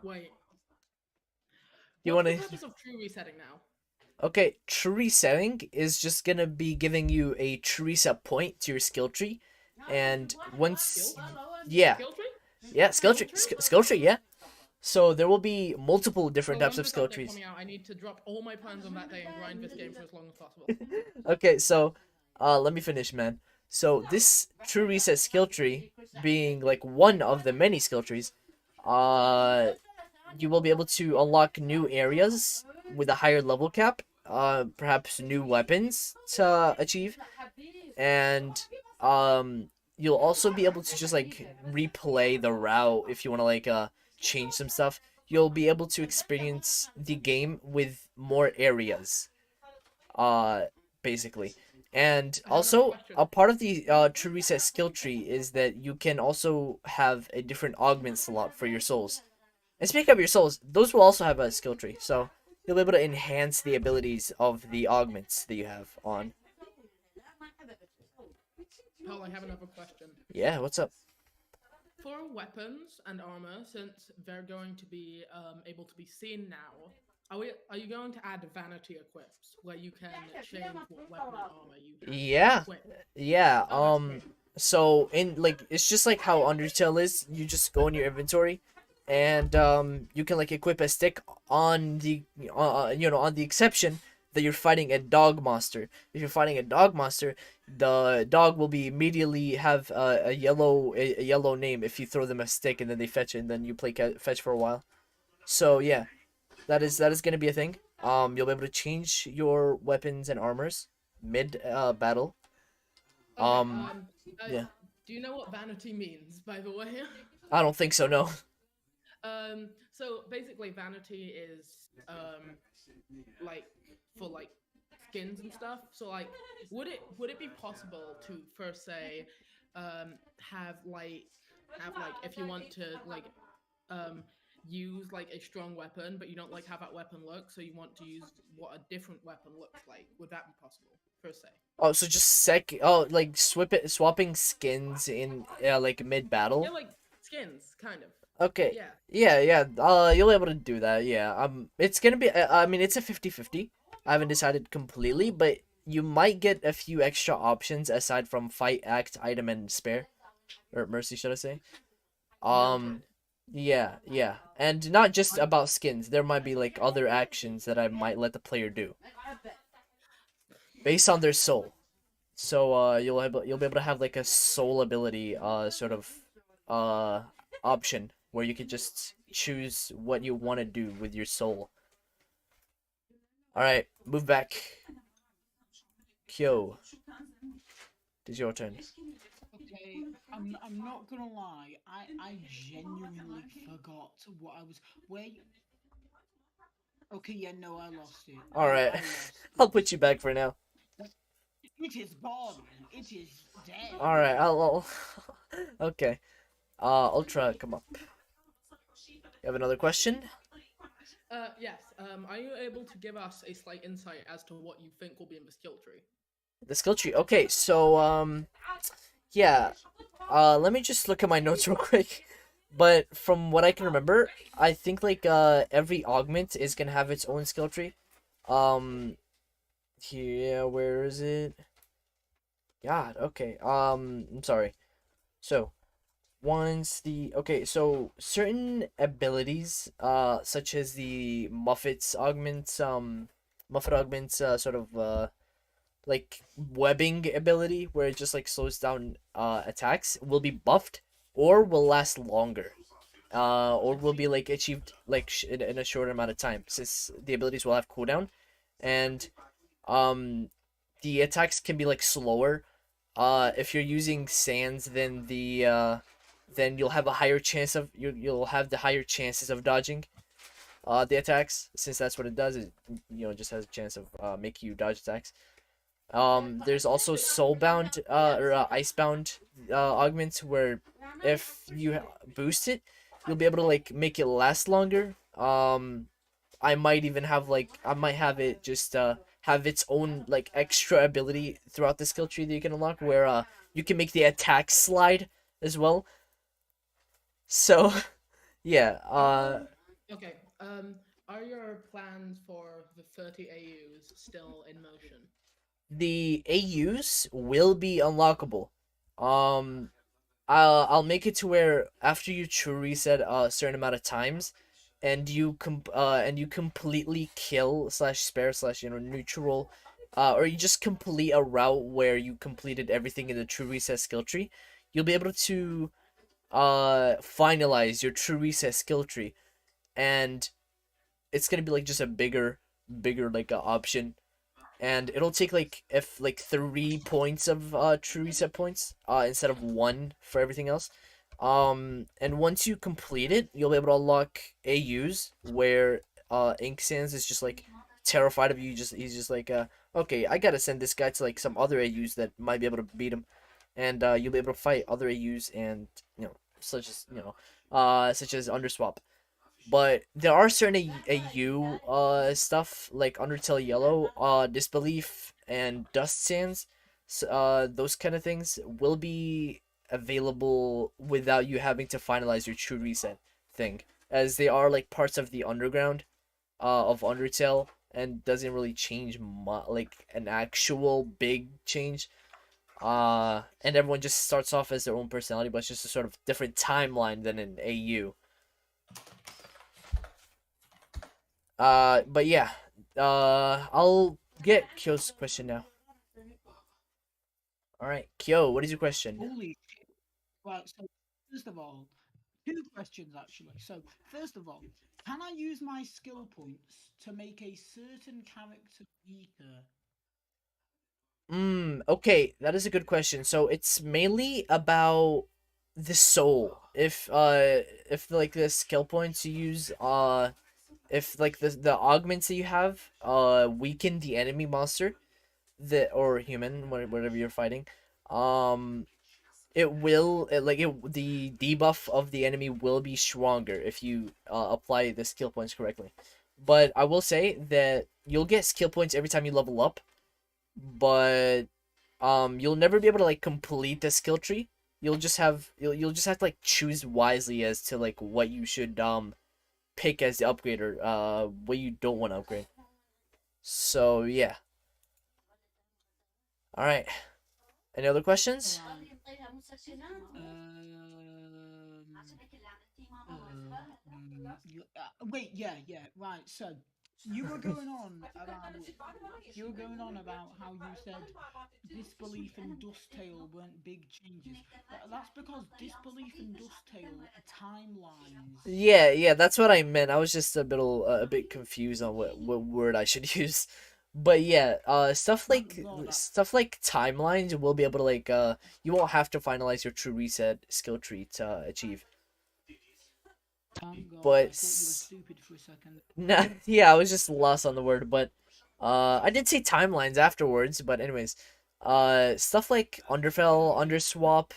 Wait. You What's wanna? the purpose of true resetting now? Okay, tree resetting is just gonna be giving you a tree reset point to your skill tree, and once, yeah, Skill tree? yeah, skill tree, yeah. So there will be multiple different So types when's of this skill update trees. coming out? I need to drop all my plans on that day and grind this game for as long as possible. Okay, so let me finish, man. So this true reset skill tree being like one of the many skill trees, you will be able to unlock new areas with a higher level cap, perhaps new weapons to achieve, and you'll also be able to just like replay the route if you want to like change some stuff. You'll be able to experience the game with more areas, basically. And I have another also, question. a part of the true reset skill tree is that you can also have a different augment slot for your souls. And speaking of your souls, those will also have a skill tree, so you'll be able to enhance the abilities of the augments that you have on. Paul, I have another question. Yeah, what's up? For weapons and armor, since they're going to be able to be seen now, are you going to add vanity equips where you can change what weapon and armor you have Yeah, equipped? yeah. Oh, that's great. So in like it's just like how Undertale is. You just go in your inventory, and you can like equip a stick on the on the exception that you're fighting a dog monster. If you're fighting a dog monster, the dog will be immediately have a yellow name if you throw them a stick and then they fetch it and then you play fetch for a while. So yeah, that is gonna be a thing. You'll be able to change your weapons and armors mid battle. Okay, Yeah. Do you know what vanity means, by the way? I don't think so. No. So basically, vanity is like for like skins and stuff. So like, would it be possible to first say, have like if you want to like use like a strong weapon, but you don't like how that weapon looks, so you want to use what a different weapon looks like. Would that be possible per se? Oh, so just like swapping skins in like mid battle. Yeah, like skins, kind of. Okay. Yeah. Yeah. You'll be able to do that. Yeah. It's gonna be. I mean, it's a 50-50. I haven't decided completely, but you might get a few extra options aside from fight, act, item, and spare, or mercy, should I say? Yeah, and not just about skins. There might be like other actions that I might let the player do based on their soul. So you'll be able to have like a soul ability sort of option where you could just choose what you want to do with your soul. All right, move back. Kyo, it's your turn. Okay, I'm not gonna lie. I genuinely forgot what I was. Wait. Okay, yeah, no, I lost it. All right, I lost I'll put you back for now. it. It is gone. It is dead. All right, I'll okay. Ultra, come up. You have another question? Yes. Are you able to give us a slight insight as to what you think will be in the skill tree? The skill tree. Okay, so yeah. Let me just look at my notes real quick. But from what I can remember, I think like every augment is gonna have its own skill tree. Here, where is it? God, okay. I'm sorry. So, so certain abilities, such as the Muffet augments, sort of like webbing ability where it just like slows down attacks will be buffed or will last longer. Or will be like achieved like in a shorter amount of time since the abilities will have cooldown, and the attacks can be like slower. If you're using sands, then then you'll have a higher chance of you'll have the higher chances of dodging the attacks, since that's what it does. It just has a chance of making you dodge attacks. There's also soulbound or icebound augments where if you boost it, you'll be able to like make it last longer. I might even have I might have it just have its own like extra ability throughout the skill tree that you can unlock, where you can make the attack slide as well. So yeah, Okay. Are your plans for the 30 AUs still in motion? the AUs will be unlockable. I'll make it to where after you true reset a certain amount of times, and you completely kill slash spare slash neutral, or you just complete a route where you completed everything in the true reset skill tree, you'll be able to finalize your true reset skill tree, and it's gonna be like just a bigger like option, and it'll take like 3 points of true reset points instead of 1 for everything else. And once you complete it, you'll be able to unlock AUs where Ink Sands is just like terrified of you. He's just like okay, I gotta send this guy to like some other AUs that might be able to beat him, and you'll be able to fight other AUs, and such as Underswap. But there are certain AU stuff like Undertale Yellow, Disbelief, and Dust Sands. Those kind of things will be available without you having to finalize your true reset thing, as they are like parts of the underground of Undertale, and doesn't really change like an actual big change. And everyone just starts off as their own personality, but it's just a sort of different timeline than an AU. But yeah, I'll get Kyo's question now. All right, Kyo, what is your question? Holy shit. Right, so first of all, 2 questions actually. So, first of all, can I use my skill points to make a certain character weaker? Okay, that is a good question. So it's mainly about the soul. If like the skill points you use, if like the augments that you have weaken the enemy monster, or human, whatever you're fighting, the debuff of the enemy will be stronger if you apply the skill points correctly. But I will say that you'll get skill points every time you level up, but you'll never be able to like complete the skill tree. You'll just have to like choose wisely as to like what you should pick as the upgrader, what you don't want to upgrade. So yeah. All right. Any other questions? Wait, yeah, right. So you were going on about how you said Disbelief and Dusttale weren't big changes. That's because Disbelief and Dusttale are timelines. Yeah, that's what I meant. I was just a bit confused on what word I should use. But yeah, stuff like timelines will be able to like you won't have to finalize your true reset skill tree to achieve. Thank God, But I thought you were stupid for a second. Nah, yeah, I was just lost on the word, but I did say timelines afterwards, but anyways, stuff like Underfell, Underswap,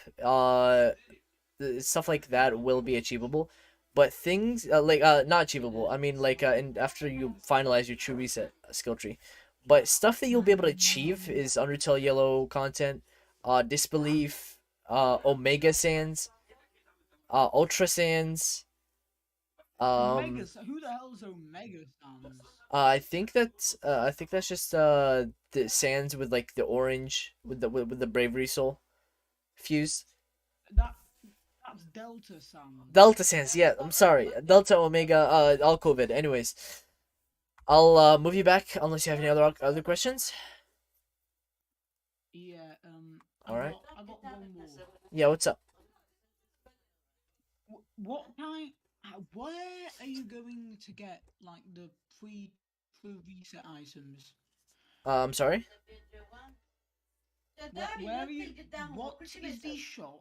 stuff like that will be achievable, but things not achievable. I mean like after you finalize your true reset skill tree, but stuff that you'll be able to achieve is Undertale Yellow content, Disbelief, Omega Sands, Ultra Sands. Who the hell is Omega Sans? I think that's just the sands with like the orange with the bravery soul fused. That's Delta Sans. Delta sands, yeah. I'm sorry, Delta Omega. All COVID. Anyways, I'll move you back unless you have any other questions. Yeah. All right. I got one more. Yeah. What's up? What kind? Where are you going to get like the free reset items? I'm sorry. Where are you? What is the shop?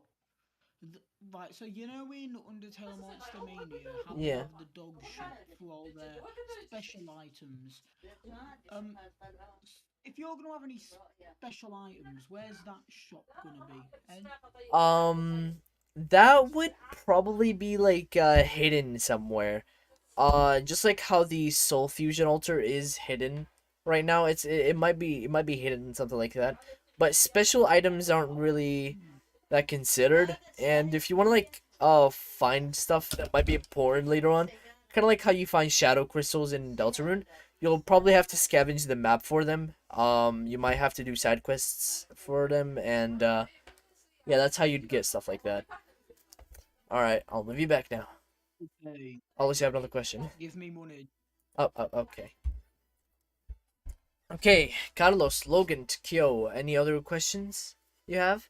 Right, so you know in Undertale Monster Mania how they Yeah. have the dog shop for all their special items. If you're gonna have any special items, where's that shop gonna be? That would probably be like hidden somewhere. Just like how the Soul Fusion altar is hidden right now. It might be hidden, something like that. But special items aren't really that considered. And if you want to like find stuff that might be important later on, kind of like how you find shadow crystals in Deltarune, you'll probably have to scavenge the map for them. You might have to do side quests for them, and yeah, that's how you'd get stuff like that. All right, I'll move you back now. Okay, Unless you have another question. give me money. Oh, okay. Okay, Carlos, Logan, Kyo, any other questions you have?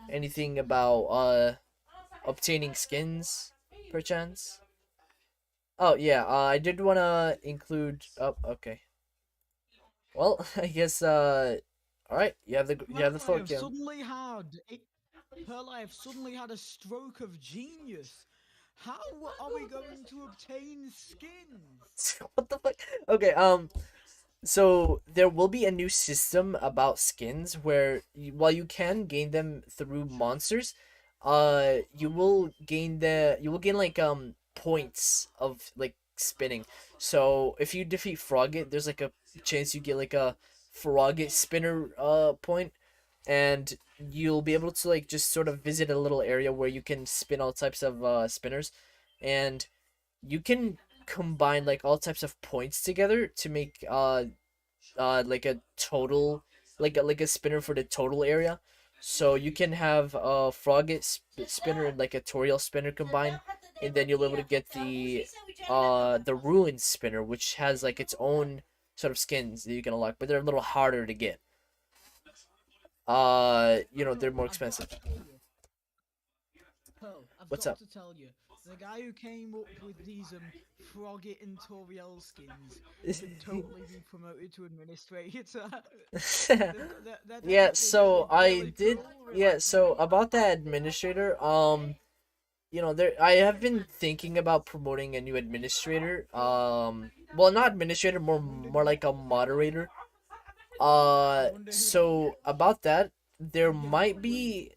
Anything about obtaining skins, perchance? Oh yeah, I did wanna include. Oh, okay. Well, I guess all right. You have the floor, I've Kyo. suddenly had Pearl, I have suddenly had a stroke of genius. How are we going to obtain skins? What the fuck? Okay, so there will be a new system about skins where while you can gain them through monsters, you will gain like points of like spinning. So if you defeat Frogget, there's like a chance you get like a Frogget spinner point, and you'll be able to like just sort of visit a little area where you can spin all types of spinners, and you can combine like all types of points together to make like a total like a spinner for the total area. So you can have a Frogget spinner and like a Toriel spinner combined, and then you'll be able to get the Ruin spinner, which has like its own sort of skins that you can unlock, but they're a little harder to get. They're more expensive. Pearl, I've What's got up? to tell you, the guy who came up with these Frogget and Toriel skins should totally be promoted to administrator. They're Yeah, definitely so I really did. cool, Yeah, like, so about that administrator, I have been thinking about promoting a new administrator. Well, not administrator, more like a moderator. So about that, there might be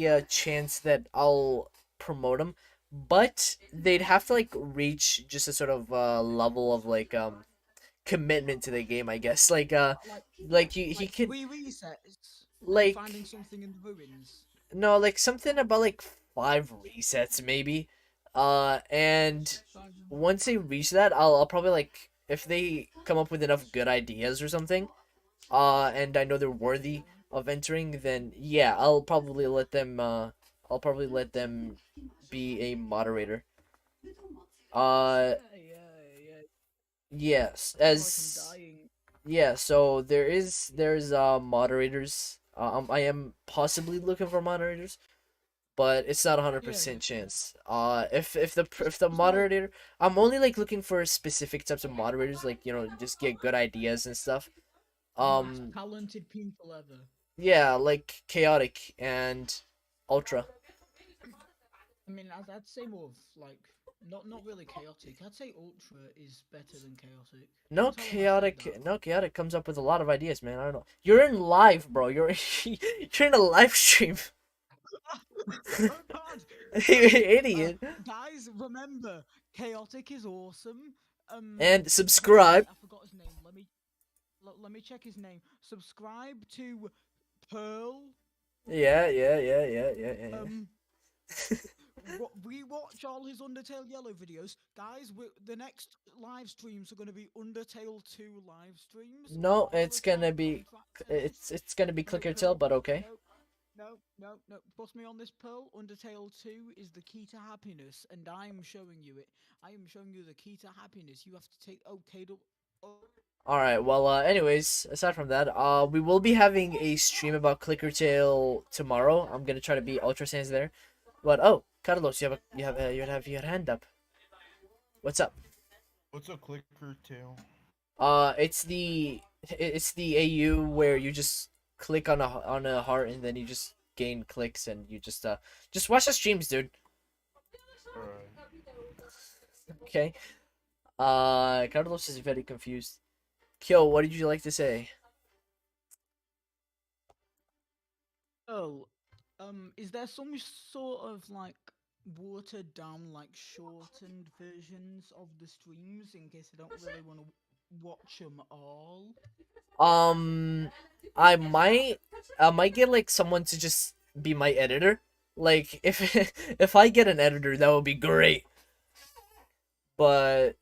a chance that I'll promote him, but they'd have to like reach just a sort of level of like commitment to the game, I guess. Like he Like could 3 resets. like Finding something in the ruins. no, like something about like 5 resets maybe. And once they reach that, I'll probably like if they come up with enough good ideas or something, and I know they're worthy of entering, then yeah, I'll probably let them be a moderator. Uh, Yeah. yes, I feel like as I'm dying. yeah, so there's moderators. I am possibly looking for moderators, but it's not a hundred Yeah, percent yeah. chance. If the It's not. moderator, I'm only like looking for specific types of moderators, like just get good ideas and stuff. The most talented people ever. Yeah, like chaotic and ultra. I mean, I'd say more of like not really chaotic. I'd say ultra is better than chaotic. No That's how I say chaotic, that. no chaotic comes up with a lot of ideas, man. I don't know. You're in live, bro. You're you're in a live stream. Oh God! You Uh, idiot. guys, remember, chaotic is awesome. And wait, subscribe. I forgot his name. Let me check his name. Subscribe to Pearl. Yeah. Um, rewatch all his Undertale Yellow videos, guys. The next live streams are going to be Undertale 2 live streams. No, all it's the time gonna be it's gonna be click your tail, but okay. No. Trust me on this, Pearl. Undertale 2 is the key to happiness, and I am showing you it. I am showing you the key to happiness. You have to take All right. Well, anyways, aside from that, we will be having a stream about Clicker Tail tomorrow. I'm gonna try to be Ultra Sans there. But oh, Carlos, you have your hand up. What's up? What's a clicker tail? It's the AU where you just click on a heart and then you just gain clicks and you just watch the streams, dude. Alright. Okay. Carlos is very confused. Kyo, what did you like to say? Oh, is there some sort of like watered down, like shortened versions of the streams in case I don't really want to watch them all? I might get like someone to just be my editor. Like if if I get an editor, that would be great. But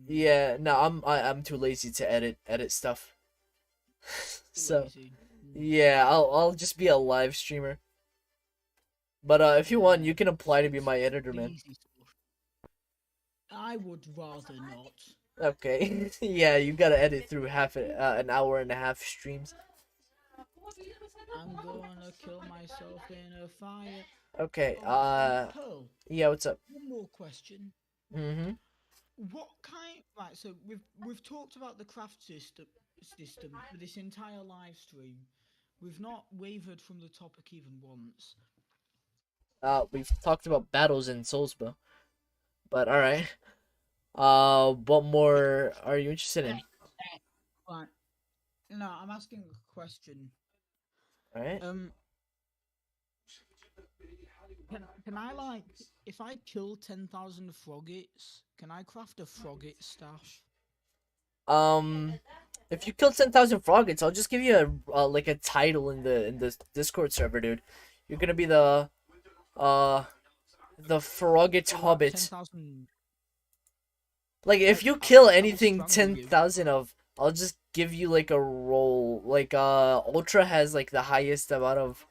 yeah, no, I'm too lazy to edit stuff. So Lazy. yeah, I'll just be a live streamer. But if you want, you can apply to be my editor, The man. easy stuff. I would rather not. Okay. Yeah, you gotta edit through an hour and a half streams. I'm gonna kill myself in a fire. Okay. Pearl, Yeah. What's up? one more question. Mm-hmm. What kind? Right, so we've talked about the craft system for this entire live stream. We've not wavered from the topic even once. We've talked about battles in Soulsbo, but all right. What more are you interested in? Right. No, I'm asking a question. All right. Can I like if I kill 10,000 froggets, can I craft a frogget staff? If you kill 10,000 froggets, I'll just give you like a title in the Discord server, dude. You're gonna be the Frogget Hobbit. 10,000. Like if you kill I will anything strangle you. 10,000 of, I'll just give you like a roll. Like Ultra has like the highest amount of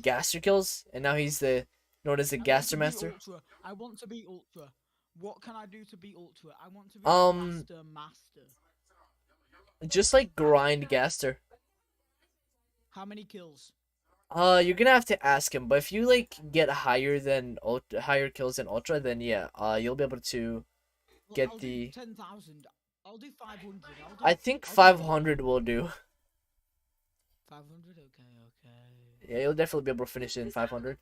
Gaster kills, and now he's known as the I want Gaster to be Master. Ultra. I want to be Ultra. What can I do to be Ultra? I want to be Master. Just like grind Gaster. How many kills? You're gonna have to ask him, but if you like get higher kills than Ultra, then yeah, you'll be able to Well, get I'll the. do 10,000. I'll do 500. I think I'll do 500 will do. 500. Okay. Yeah, you'll definitely be able to finish it in 500.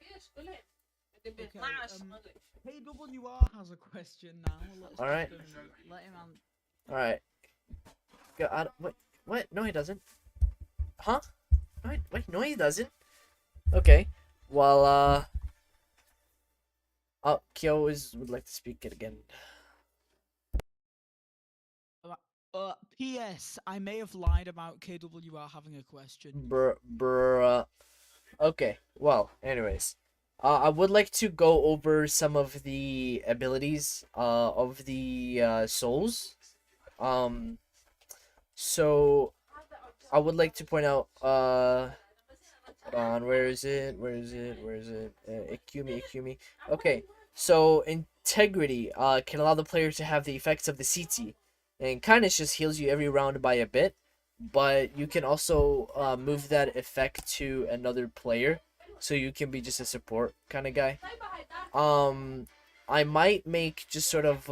Okay. KWR has a question now. Let's All right. just, let him answer. All right. Go out. What? No, he doesn't. Huh? Wait, no, he doesn't. Okay. Well, oh, Kyo would like to speak it again. P.S. I may have lied about KWR having a question. Bruh. Okay. Well, anyways, I would like to go over some of the abilities of the souls. So I would like to point out hold on, where is it? Ikumi. Okay, so integrity can allow the player to have the effects of the CT, and kindness just heals you every round by a bit, but you can also move that effect to another player, so you can be just a support kind of guy. I might make just sort of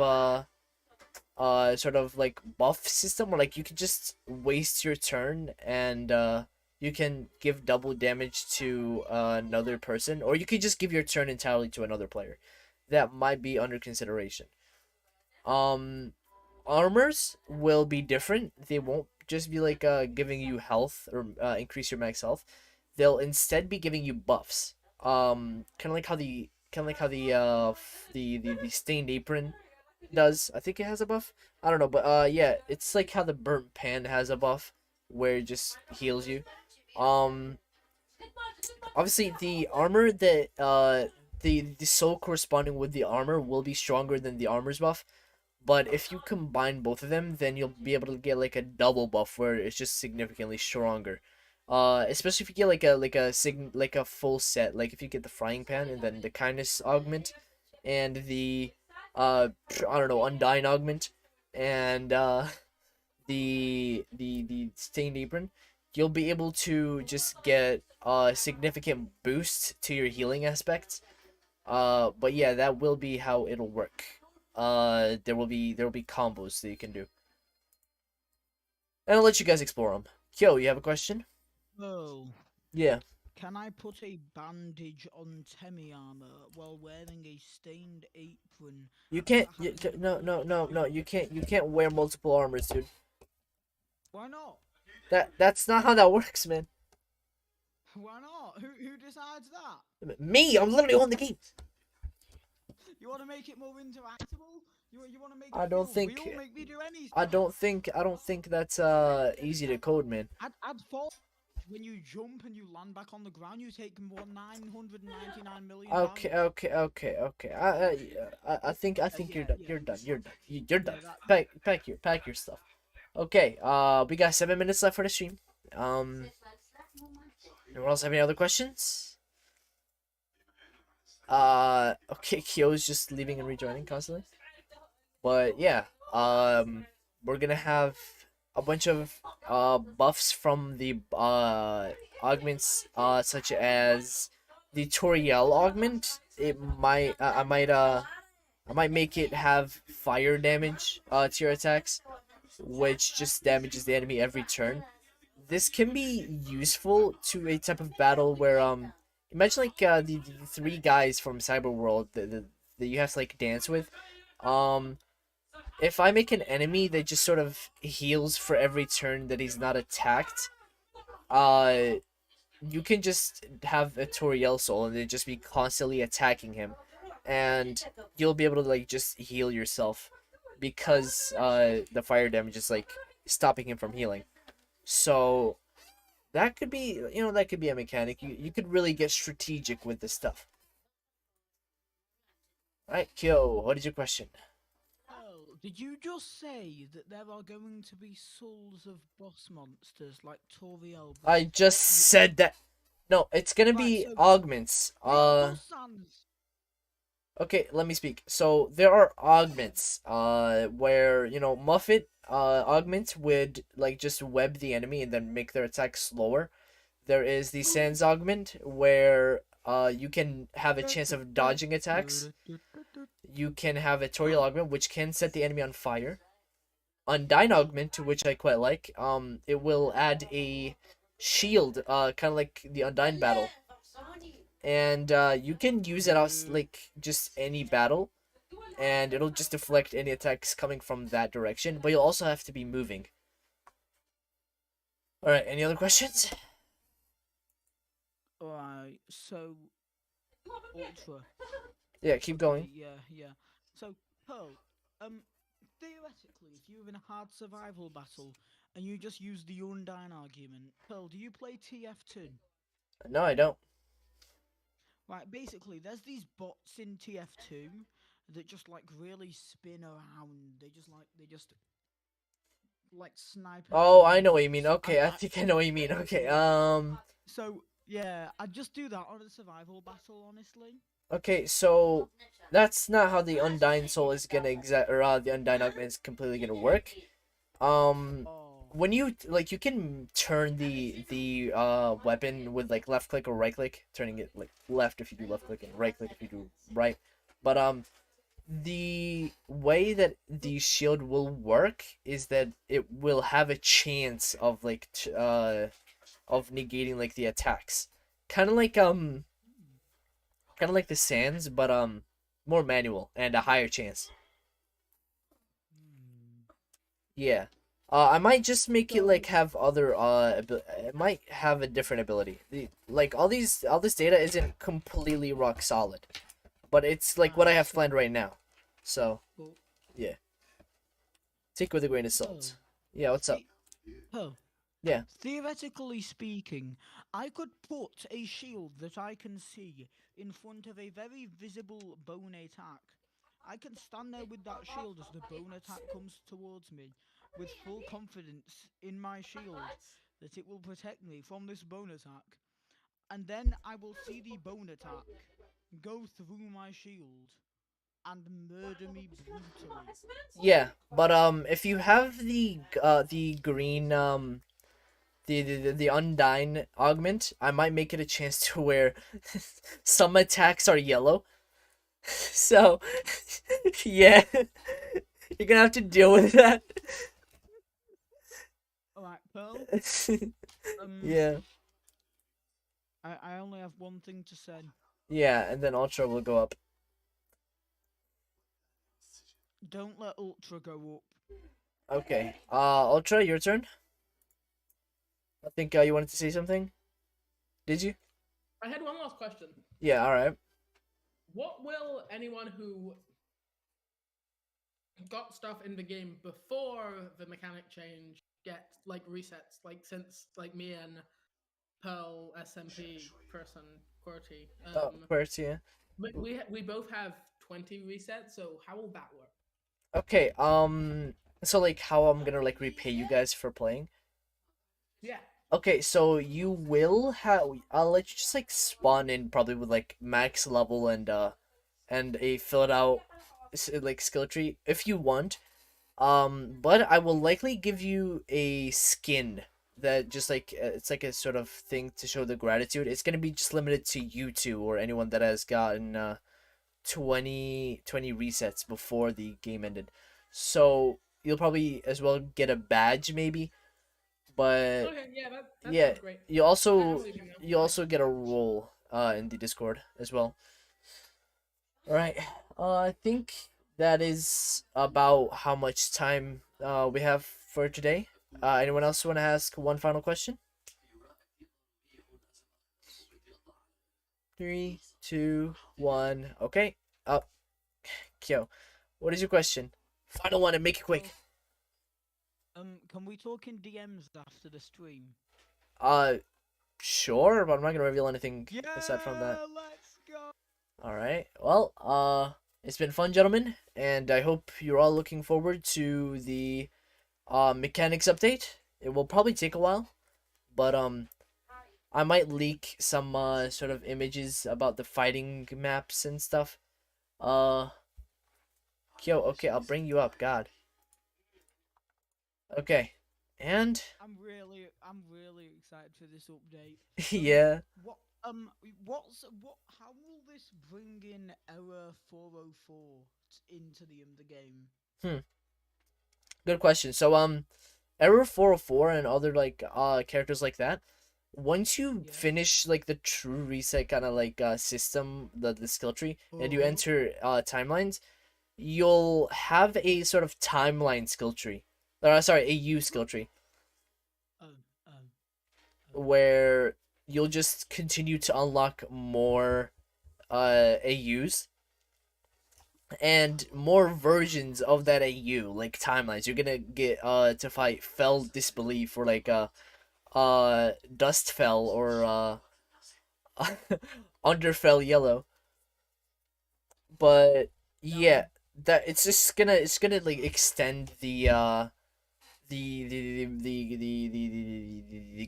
like buff system where like you can just waste your turn and you can give double damage to another person, or you could just give your turn entirely to another player. That might be under consideration. Armors will be different. They won't just be like giving you health or increase your max health. They'll instead be giving you buffs. Kind of like how the stained apron does. I think it has a buff. I don't know, but yeah, it's like how the burnt pan has a buff where it just heals you. Obviously the armor that the soul corresponding with the armor will be stronger than the armor's buff, but if you combine both of them, then you'll be able to get like a double buff where it's just significantly stronger. Especially if you get like a full set, like if you get the frying pan and then the kindness augment and the I don't know, undying augment and the stained apron, you'll be able to just get a significant boost to your healing aspects. But yeah, that will be how it'll work. There will be combos that you can do, and I'll let you guys explore them. Kyo, you have a question? Oh. Yeah. Can I put a bandage on Temi armor while wearing a stained apron? You can't. No. You can't. You can't wear multiple armors, dude. Why not? That's not how that works, man. Why not? Who decides that? Me, I'm literally on the game. You want to make it more interactable? You want to make it I don't feel think. real? Make me do anything. I don't think that's easy to code, man. I'd fall. When you jump and you land back on the ground, you take more 999 million. Okay. I think you're done. You're done. You're done. Pack your stuff. Okay. We got 7 minutes left for the stream. Anyone else have any other questions? Okay, Kyo's just leaving and rejoining constantly. But yeah, we're gonna have a bunch of buffs from the augments such as the Toriel augment. It might I might make it have fire damage to your attacks, which just damages the enemy every turn. This can be useful to a type of battle where imagine like the three guys from Cyberworld that you have to like dance with. If I make an enemy that just sort of heals for every turn that he's not attacked, you can just have a Toriel soul and then just be constantly attacking him, and you'll be able to like just heal yourself because the fire damage is like stopping him from healing. So that could be, that could be a mechanic. You could really get strategic with this stuff. Alright, Kyo, what is your question? Did you just say that there are going to be souls of boss monsters like Toriel? I just said that. No, it's gonna be augments. Okay, let me speak. So there are augments, where Muffet augment would like just web the enemy and then make their attack slower. There is the Sans augment where you can have a chance of dodging attacks. You can have a Toriel augment, which can set the enemy on fire. Undyne augment, which I quite like. It will add a shield, kind of like the Undyne battle, and you can use it as like just any battle, and it'll just deflect any attacks coming from that direction. But you'll also have to be moving. All right, any other questions? Alright, so Ultra. Yeah, keep going. Yeah. So, Pearl, theoretically, if you were in a hard survival battle and you just use the Undyne argument, Pearl, do you play TF2? No, I don't. Right, basically, there's these bots in TF2 that just like really spin around. They just like snipe. Oh, I know what you mean. enemies. Okay, I think I know what you mean. Okay, So yeah, I'd just do that on a survival battle, honestly. okay, so that's not how the Undyne Soul is gonna the Undyne Augment is completely gonna work. Oh. When you you can turn the weapon with like left click or right click, turning it like left if you do left click and right click if you do right. But the way that the shield will work is that it will have a chance of of negating like the attacks. Kind of like the sands, but more manual and a higher chance. Yeah. I might just make it like have other it might have a different ability. Like all this data isn't completely rock solid, but it's like what I have planned right now. So, Cool. yeah. Take it with a grain of salt. Yeah, what's up? Oh. Yeah. Theoretically speaking, I could put a shield that I can see in front of a very visible bone attack. I can stand there with that shield as the bone attack comes towards me, with full confidence in my shield that it will protect me from this bone attack. And then I will see the bone attack go through my shield and murder me brutally. Yeah, but if you have the green the Undyne augment, I might make it a chance to where some attacks are yellow. So, yeah, you're gonna have to deal with that. Alright, Pearl. Yeah. I only have one thing to say. Yeah, and then Ultra will go up. Don't let Ultra go up. Okay. Ultra, your turn. I think you wanted to say something. Did you? I had one last question. Yeah. All right. What will anyone who got stuff in the game before the mechanic change get like resets? Like since like me and Pearl SMP person QWERTY, QWERTY. Yeah. we both have 20 resets. So how will that work? Okay. So like how I'm gonna like repay you guys for playing. Yeah. Okay, so you will have. I'll let you just like spawn in probably with like max level and a filled out like skill tree if you want. But I will likely give you a skin that just like it's like a sort of thing to show the gratitude. It's gonna be just limited to you two or anyone that has gotten 20 resets before the game ended. So you'll probably as well get a badge maybe. But Okay, yeah, that yeah, sounds great. you also get a role in the Discord as well. All right. I think that is about how much time we have for today. Anyone else want to ask one final question? 3, 2, 1. Okay. Up. Kyo, what is your question? Final one and make it quick. Can we talk in DMs after the stream? Sure, but I'm not gonna reveal anything aside from that. Let's go. All right. Well, it's been fun, gentlemen, and I hope you're all looking forward to the mechanics update. It will probably take a while, but I might leak some sort of images about the fighting maps and stuff. Kyo, okay, I'll bring you up. God. Okay, and I'm really excited for this update. yeah. How will this bring in Error 404 into the game? Good question. So Error 404 and other like characters like that, once you finish like the true reset kind of like system, the skill tree, and you enter timelines, you'll have a sort of timeline skill tree. Sorry, a U skill tree. Where you'll just continue to unlock more AUs and more versions of that AU, like timelines. You're gonna get to fight Fell Disbelief or like Dust Fell or Underfell Yellow. But yeah, that it's gonna like extend the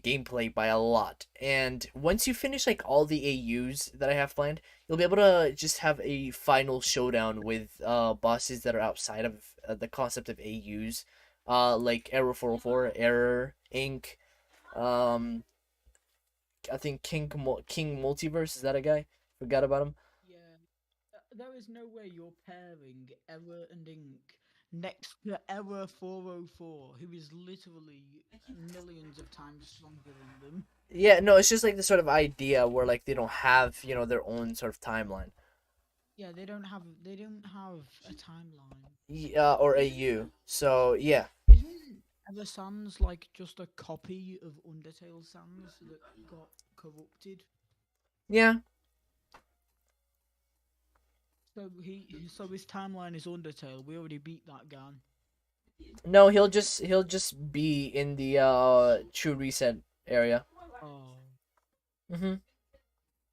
gameplay by a lot. And once you finish like all the AUs that I have planned, you'll be able to just have a final showdown with bosses that are outside of the concept of AUs, like Error 404, Error Inc. I think King Multiverse, is that a guy? Forgot about him. Yeah. There is no way you're pairing Error and Ink next to Error 404, who is literally millions of times stronger than them. Yeah, no, it's just like the sort of idea where like they don't have, you know, their own sort of timeline. Yeah, they don't have a timeline. Yeah, or AU. So yeah. Isn't Ever Sans like just a copy of Undertale Sans that got corrupted? Yeah. So his timeline is Undertale. We already beat that guy. No, he'll just be in the true reset area. Oh. Mhm.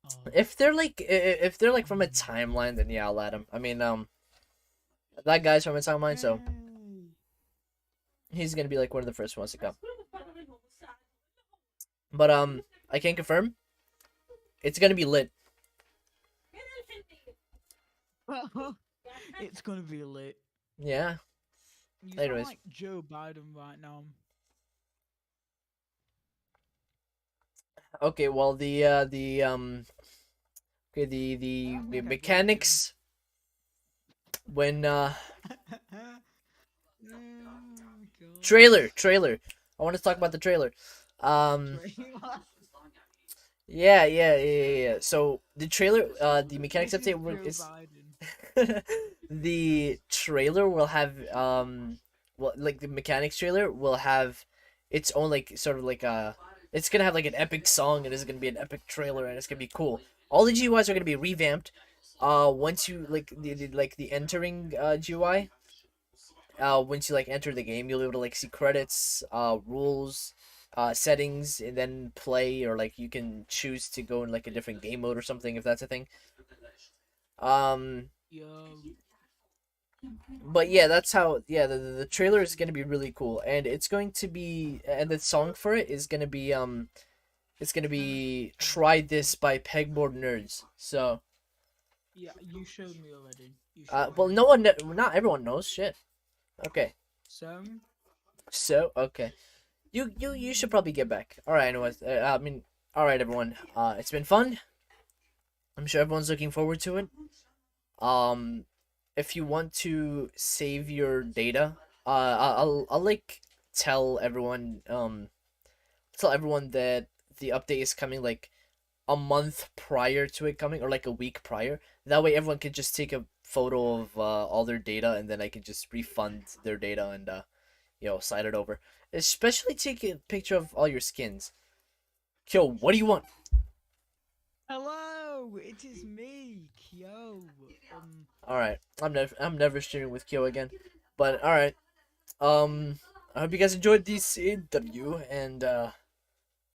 Oh. If they're like from a timeline, then yeah, I'll let him. I mean, that guy's from a timeline, so he's gonna be like one of the first ones to come. But I can confirm, it's gonna be lit. It's gonna be lit. Yeah. You sound Anyways. like Joe Biden right now. Okay. Well, the okay, the mechanics when trailer. I want to talk about the trailer. Yeah. So the trailer, the mechanics update is the trailer will have well, like the mechanics trailer will have its own like sort of like it's gonna have like an epic song and it's gonna be an epic trailer and it's gonna be cool. All the GUIs are gonna be revamped. Once you like the entering GUI, once you like enter the game, you'll be able to like see credits, rules, settings, and then play, or like you can choose to go in like a different game mode or something if that's a thing. Yo. But yeah, that's how. Yeah, the trailer is gonna be really cool, and it's going to be, and the song for it is gonna be it's gonna be "Try This" by Pegboard Nerds. So. Yeah, you showed me already. Well, not everyone knows. Shit. Okay. So okay. You should probably get back. All right. Anyways, I mean, all right, everyone. It's been fun. I'm sure everyone's looking forward to it. If you want to save your data, I'll like tell everyone that the update is coming like a month prior to it coming, or like a week prior. That way everyone can just take a photo of all their data, and then I can just refund their data and slide it over. Especially take a picture of all your skins. Kyo, what do you want? Hello, it is me, Kyo. All right, I'm never streaming with Kyo again, but all right. I hope you guys enjoyed this interview, and